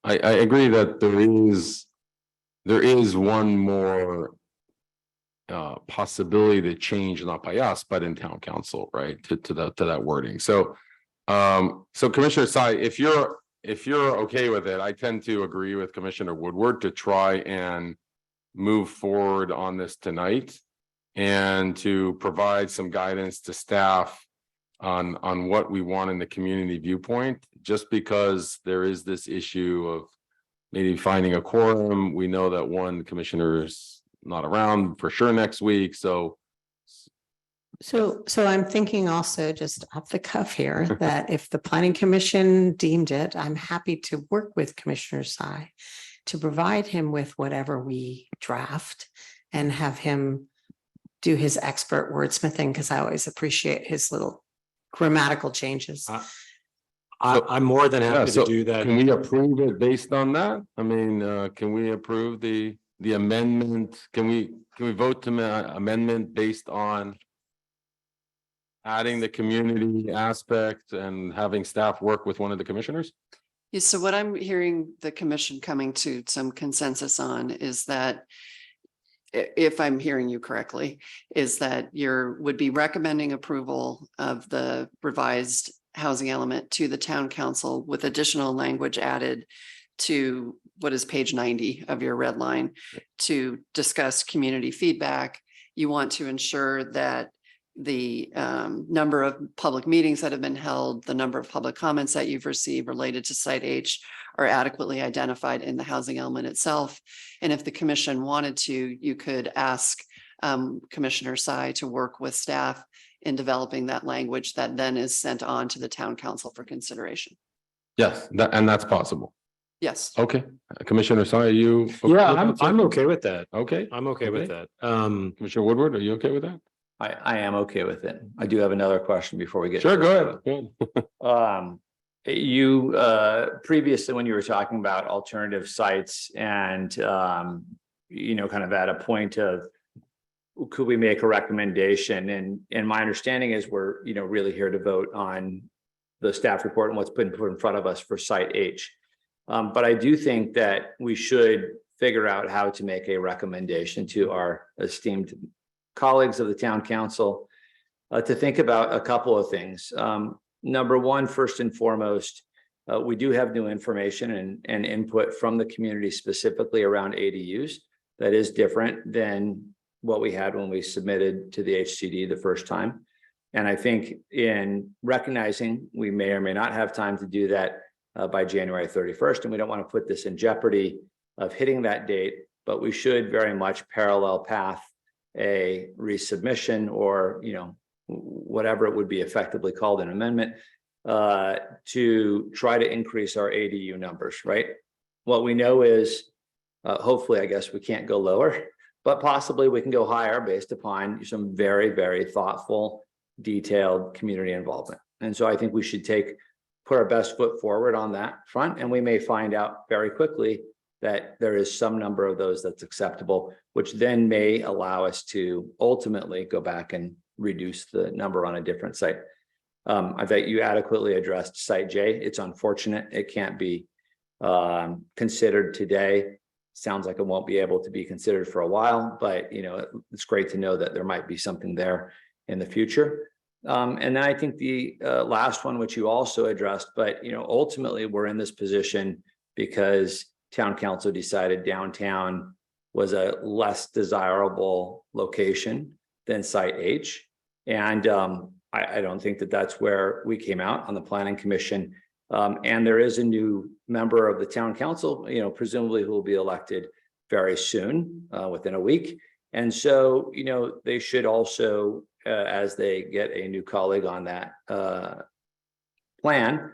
I agree that there is one more possibility to change, not by us, but in town council, right? To that wording. So Commissioner Tsai, if you're okay with it, I tend to agree with Commissioner Woodward to try and move forward on this tonight and to provide some guidance to staff on what we want in the community viewpoint, just because there is this issue of maybe finding a quorum. We know that one commissioner's not around for sure next week, so. So I'm thinking also, just off the cuff here, that if the planning commission deemed it, I'm happy to work with Commissioner Tsai to provide him with whatever we draft and have him do his expert wordsmithing, because I always appreciate his little grammatical changes. I'm more than happy so to do that. Can we approve it based on that? I mean, can we approve the amendment? Can we vote to amendment based on adding the community aspect and having staff work with one of the commissioners? Yeah, so what I'm hearing the commission coming to some consensus on is that, if I'm hearing you correctly, is that would be recommending approval of the revised housing element to the town council with additional language added to what is page 90 of your red line to discuss community feedback. You want to ensure that the number of public meetings that have been held, the number of public comments that you've received related to Site H are adequately identified in the housing element itself. And if the commission wanted to, you could ask Commissioner Sy to work with staff in developing that language that then is sent on to the town council for consideration. Yes, and that's possible. Yes. Okay, Commissioner Sy, are you? okay Yeah, with that? I'm okay with that. Okay, I'm okay with that. Commissioner Woodward, are you okay with that? I am okay with it. I do have another question before we get. Sure, to go it. ahead. Go ahead. You previously, when you were talking about alternative sites and kind of at a point of could we make a recommendation? And my understanding is we're, really here to vote on the staff report and what's been put in front of us for Site H. But I do think that we should figure out how to make a recommendation to our esteemed colleagues of the town council to think about a couple of things. Number one, first and foremost, we do have new information and input from the community specifically around ADUs that is different than what we had when we submitted to the HCD the first time. And I think in recognizing we may or may not have time to do that by January 31st, and we don't want to put this in jeopardy of hitting that date, but we should very much parallel path a resubmission or, whatever it would be effectively called an amendment to try to increase our ADU numbers, right? What we know is hopefully, I guess we can't go lower, but possibly we can go higher based upon some very, very thoughtful, detailed community involvement. And so I think we should put our best foot forward on that front. And we may find out very quickly that there is some number of those that's acceptable, which then may allow us to ultimately go back and reduce the number on a different site. I bet you adequately addressed Site J. It's unfortunate it can't be considered today. Sounds like it won't be able to be considered for a while, but it's great to know that there might be something there in the future. And then I think the last one, which you also addressed, but ultimately we're in this position because town council decided downtown was a less desirable location than Site H. And I don't think that that's where we came out on the planning commission. And there is a new member of the town council, presumably who will be elected very soon, within a week. And so, they should also, as they get a new colleague on that plan,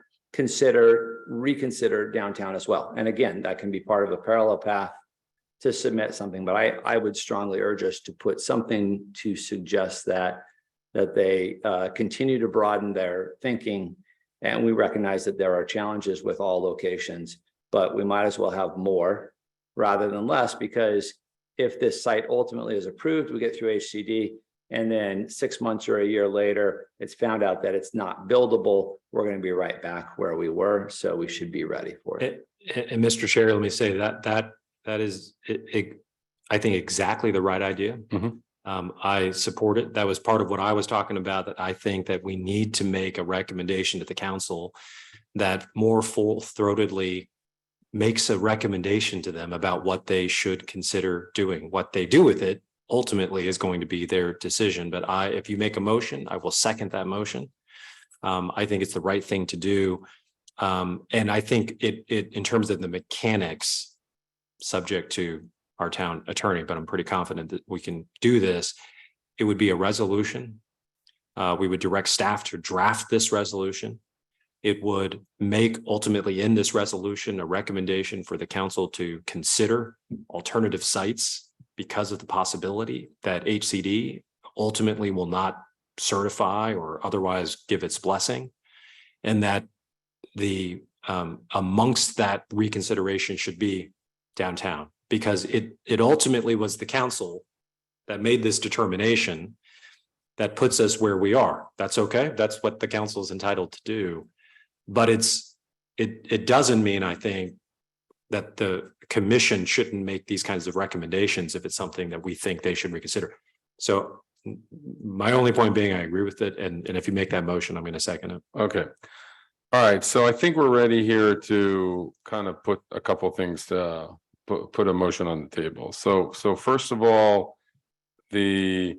reconsider downtown as well. And again, that can be part of a parallel path to submit something, but I would strongly urge us to put something to suggest that they continue to broaden their thinking. And we recognize that there are challenges with all locations, but we might as well have more rather than less, because if this site ultimately is approved, we get through HCD, and then 6 months or a year later, it's found out that it's not buildable, we're going to be right back where we were. So we should be ready for it. And Mr. Chair, let me say that is, I think, exactly the right idea. I support it. That was part of what I was talking about, that I think that we need to make a recommendation to the council that more full-throatedly makes a recommendation to them about what they should consider doing. What they do with it ultimately is going to be their decision. But if you make a motion, I will second that motion. I think it's the right thing to do. And I think it in terms of the mechanics, subject to our town attorney, but I'm pretty confident that we can do this. It would be a resolution. We would direct staff to draft this resolution. It would make ultimately in this resolution a recommendation for the council to consider alternative sites because of the possibility that HCD ultimately will not certify or otherwise give its blessing. And that the amongst that reconsideration should be downtown, because it ultimately was the council that made this determination that puts us where we are. That's okay. That's what the council is entitled to do. But it doesn't mean, I think, that the commission shouldn't make these kinds of recommendations if it's something that we think they should reconsider. So my only point being, I agree with it. And if you make that motion, I'm going to second it. Okay. All right. So I think we're ready here to kind of put a couple of things to put a motion on the table. So first of all, the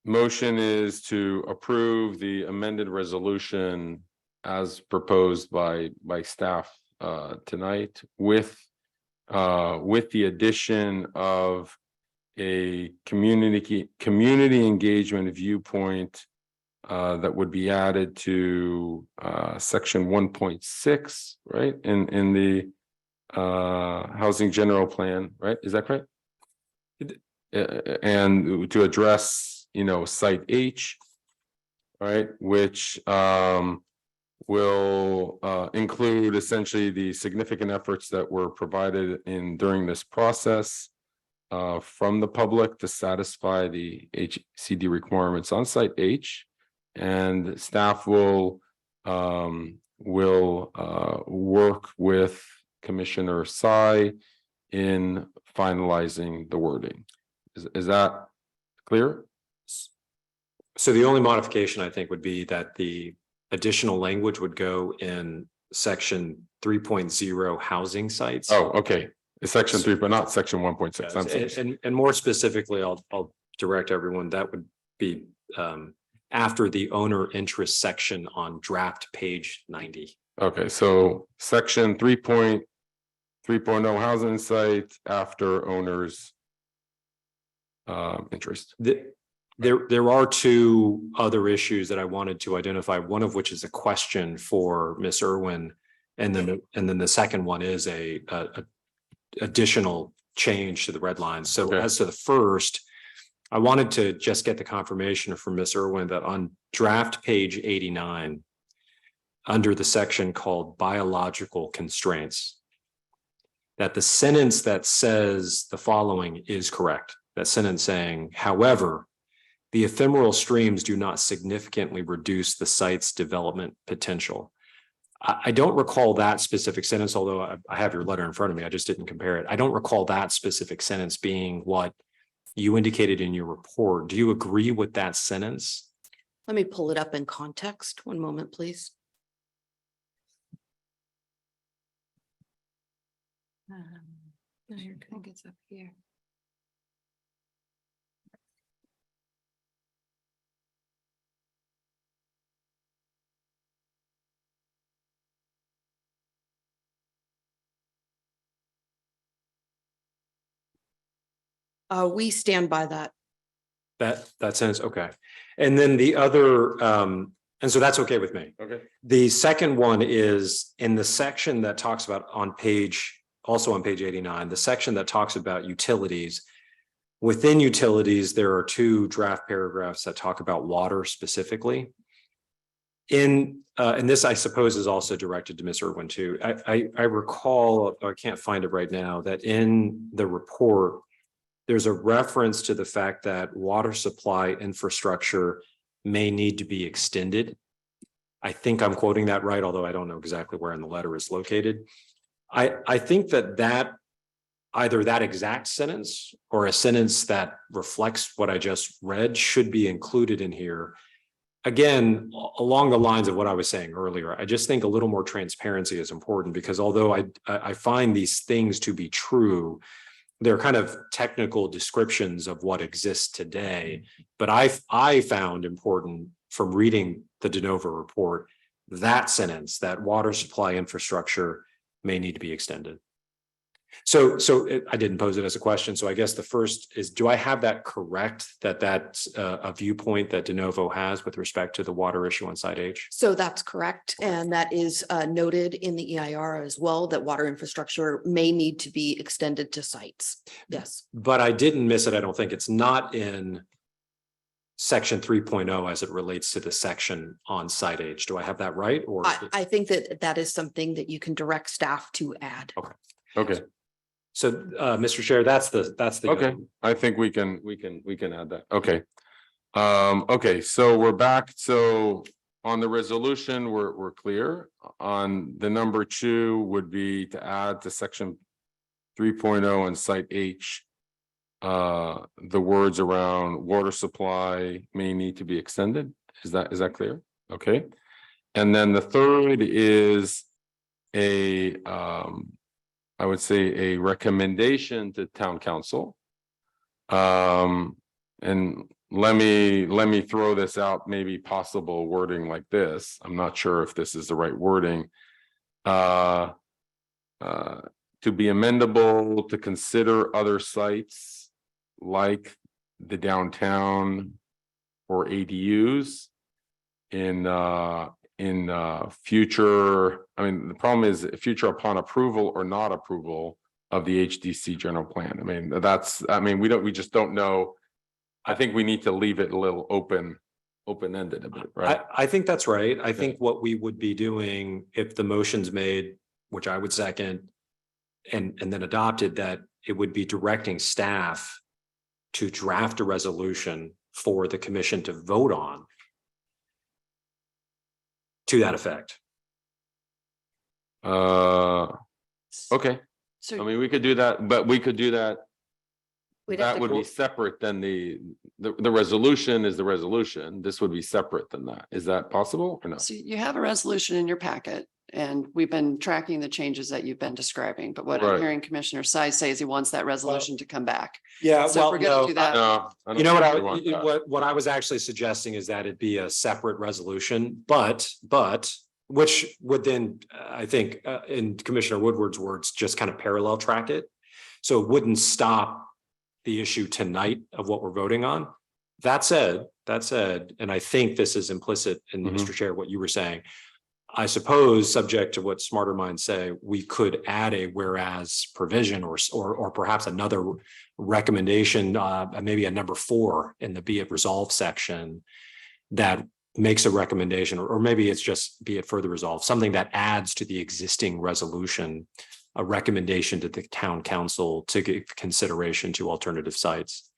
motion is to approve the amended resolution as proposed by staff tonight with the addition of a community engagement viewpoint that would be added to section 1.6, right? In the housing general plan, right? Is that correct? And to address, site H, right, which will include essentially the significant efforts that were provided during this process from the public to satisfy the HCD requirements on site H, and staff will work with Commissioner Tsai in finalizing the wording. Is that clear? So the only modification I think would be that the additional language would go in section 3.0 housing sites. Oh, okay. It's section 3, but not section 1.6. And more specifically, I'll direct everyone, that would be after the owner interest section on draft page 90. Okay, so section 3.0 housing site after owners interest. There are two other issues that I wanted to identify, one of which is a question for Ms. Irwin. And then the second one is a additional change to the red lines. So as to the first, I wanted to just get the confirmation from Ms. Irwin that on draft page 89, under the section called biological constraints, that the sentence that says the following is correct. That sentence saying, however, the ephemeral streams do not significantly reduce the site's development potential. I don't recall that specific sentence, although I have your letter in front of me. I just didn't compare it. I don't recall that specific sentence being what you indicated in your report. Do you agree with that sentence? Let me pull it up in context. One moment, please. I think it's up here. We stand by that. That sentence, okay. And then the other, and so that's okay with me. Okay. The second one is in the section that talks about also on page 89, the section that talks about utilities. Within utilities, there are two draft paragraphs that talk about water specifically. And this, I suppose, is also directed to Ms. Irwin too. I recall, I can't find it right now, that in the report, there's a reference to the fact that water supply infrastructure may need to be extended. I think I'm quoting that right, although I don't know exactly where in the letter it's located. I think that either that exact sentence or a sentence that reflects what I just read should be included in here. Again, along the lines of what I was saying earlier, I just think a little more transparency is important, because although I find these things to be true, they're kind of technical descriptions of what exists today. But I found important from reading the de novo report, that sentence, that water supply infrastructure may need to be extended. So I didn't pose it as a question. So I guess the first is, do I have that correct, that that's a viewpoint that de novo has with respect to the water issue on site H? So that's correct. And that is noted in the EIR as well, that water infrastructure may need to be extended to sites. Yes. But I didn't miss it. I don't think it's not in section 3.0 as it relates to the section on site H. Do I have that right? Or I think that is something that you can direct staff to add. Okay. Okay. So, Mr. Chair, that's the. Okay, I think we can add that. Okay. Okay, so we're back. So on the resolution, we're clear. On the number 2 would be to add to section 3.0 and site H, the words around water supply may need to be extended. Is that clear? Okay. And then the third is I would say a recommendation to town council. And let me throw this out, maybe possible wording like this. I'm not sure if this is the right wording. To be amendable to consider other sites like the downtown or ADUs in future. I mean, the problem is future upon approval or not approval of the HDC general plan. I mean, we just don't know. I think we need to leave it a little open-ended a bit, right? I think that's right. I think what we would be doing if the motion's made, which I would second, and then adopted, that it would be directing staff to draft a resolution for the commission to vote on to that effect. Okay. I So mean, we could do that, but we could do that. we'd have That to would be separate than the resolution is the resolution. This would be separate than that. Is that possible or no? So you have a resolution in your packet, and we've been tracking the changes that you've been describing, but what I'm Right. hearing Commissioner Sai say is he wants that resolution to come back. Yeah, So if we're gonna do that, No. I don't You know what think we want that. what I was actually suggesting is that it be a separate resolution, but which would then, I think, in Commissioner Woodward's words, just kind of parallel track it. So it wouldn't stop the issue tonight of what we're voting on. That said, and I think this is implicit in Mhm. Mr. Chair, what you were saying. I suppose, subject to what smarter minds say, we could add a whereas provision or perhaps another recommendation, maybe a number 4 in the be it resolved section that makes a recommendation, or maybe it's just be it further resolved, something that adds to the existing resolution, a recommendation to the town council to give consideration to alternative sites.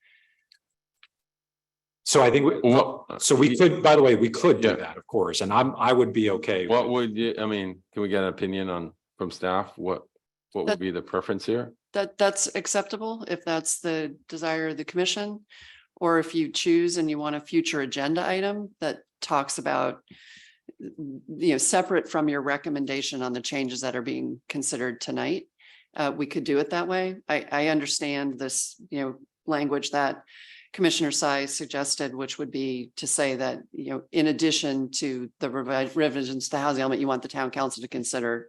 So I think, we could, by the way, we could do Yeah. that, of course, and I would be okay. What would you, I mean, can we get an opinion from staff? What would be the preference here? that's acceptable if that's the desire of the commission. Or if you choose and you want a future agenda item that talks about, separate from your recommendation on the changes that are being considered tonight, we could do it that way. I understand this, language that Commissioner Sai suggested, which would be to say that, in addition to the revisions to housing element, you want the town council to consider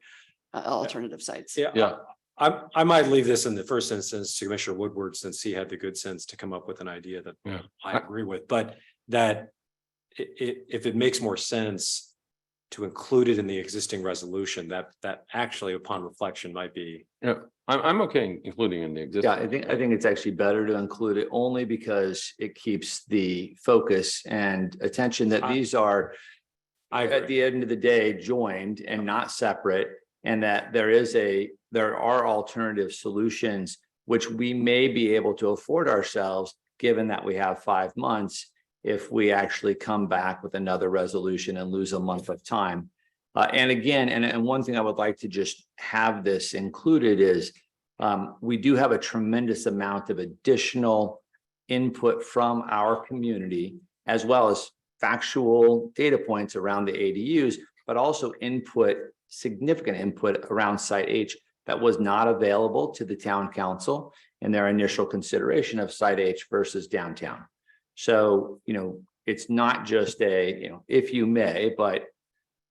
alternative sites. Yeah. I might leave this in the first instance to Commissioner Woodward, since he had the good sense to come up with an idea that Yeah. I agree with, but that if it makes more sense to include it in the existing resolution, that actually upon reflection might be. Yeah, I'm okay including in the existing. Yeah, I think it's actually better to include it only because it keeps the focus and attention that these are at the end of the day joined and not separate, and that there are alternative solutions which we may be able to afford ourselves, given that we have 5 months, if we actually come back with another resolution and lose a month of time. And again, and one thing I would like to just have this included is we do have a tremendous amount of additional input from our community, as well as factual data points around the ADUs, but also significant input around Site H that was not available to the town council in their initial consideration of Site H versus downtown. So, it's not just if you may, but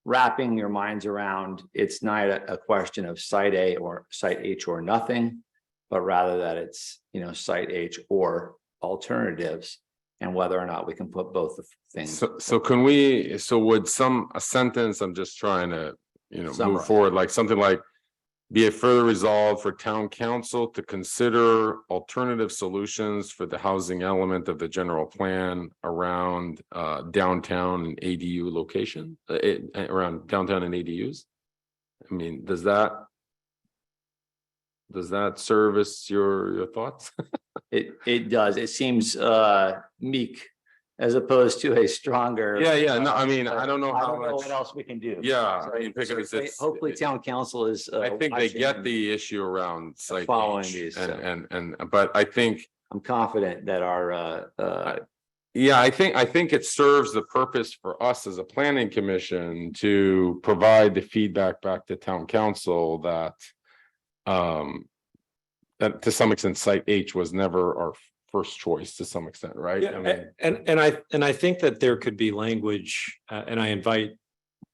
wrapping your minds around, it's not a question of Site A or Site H or nothing, but rather that it's, Site H or alternatives, and whether or not we can put both the things. So can we, would a sentence, I'm just trying to, move Summarize. forward, like something like, be it further resolved for town council to consider alternative solutions for the housing element of the general plan around downtown and ADU location, around downtown and ADUs? I mean, does that service your thoughts? It does. It seems meek as opposed to a stronger. Yeah, no, I mean, I don't know I how don't know much. what else we can do. Yeah, So- I mean, because so it's. hopefully town council is. I think they watching get and the issue around Site following H, these, but I think. I'm confident that our Yeah, I think it serves the purpose for us as a planning commission to provide the feedback back to town council that. That to some extent, Site H was never our first choice to some extent, right? I Yeah, mean, and I think that there could be language, and I invite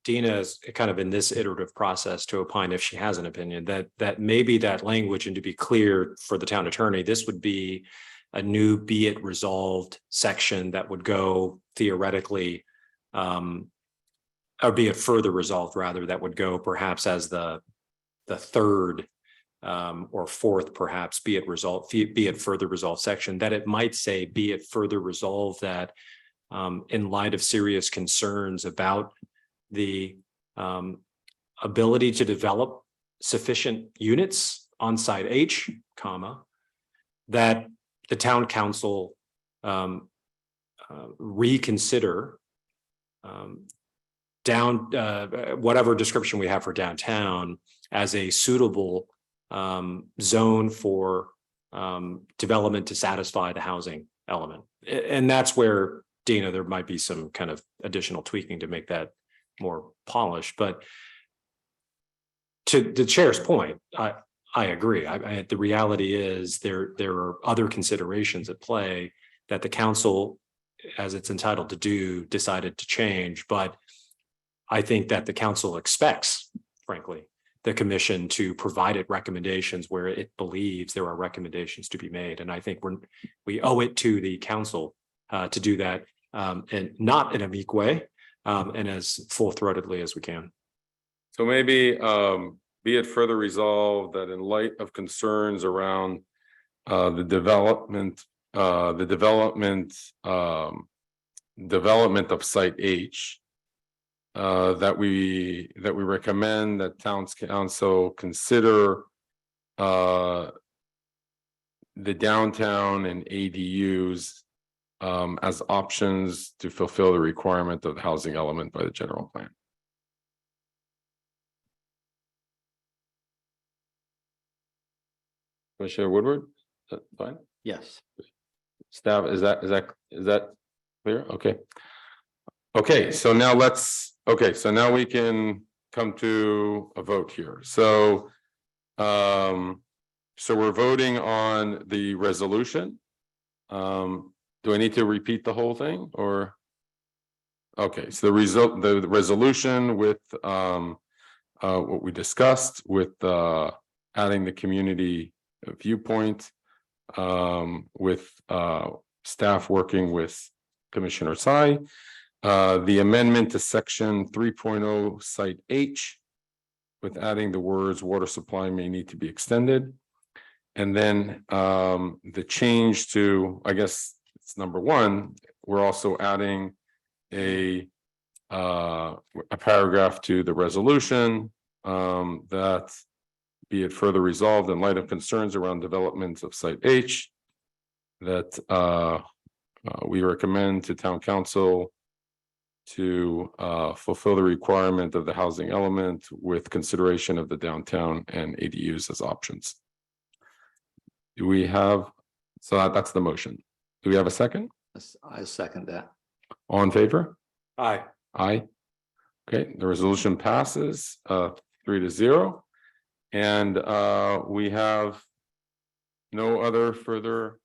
Dina is kind of in this iterative process to opine if she has an opinion, that maybe that language, and to be clear for the town attorney, this would be a new be it resolved section that would go theoretically, or be it further resolved rather, that would go perhaps as the third or fourth, perhaps, be it further resolved section, that it might say, be it further resolved that in light of serious concerns about the ability to develop sufficient units on site H, comma, that the town council reconsider whatever description we have for downtown as a suitable zone for development to satisfy the housing element. And that's where, Dina, there might be some kind of additional tweaking to make that more polished, but to the chair's point, I agree. The reality is there are other considerations at play that the council, as it's entitled to do, decided to change. But I think that the council expects, frankly, the commission to provide it recommendations where it believes there are recommendations to be made. And I think we owe it to the council to do that, and not in a meek way, and as full-throatedly as we can. so maybe be it further resolved that in light of concerns around the development of site H, that we recommend that town's council consider the downtown and ADUs as options to fulfill the requirement of the housing element by the general plan. Commissioner Woodward, is that fine? Yes. Staff, is that clear? Okay. Okay, so now we can come to a vote here. So we're voting on the resolution. Do I need to repeat the whole thing or? Okay, so the resolution with what we discussed with adding the community viewpoint, with staff working with Commissioner Tsai, the amendment to section 3.0 site H with adding the words water supply may need to be extended. And then the change to, I guess it's number one, we're also adding a paragraph to the resolution that be it further resolved in light of concerns around development of site H, that we recommend to town council to fulfill the requirement of the housing element with consideration of the downtown and ADUs as options. Do we have, so that's the motion. Do we have a second? I second that. All in favor? Aye. Aye. Okay, the resolution passes 3-0. And we have no other further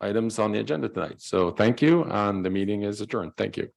items on the agenda tonight. So thank you, and the meeting is adjourned. Thank you.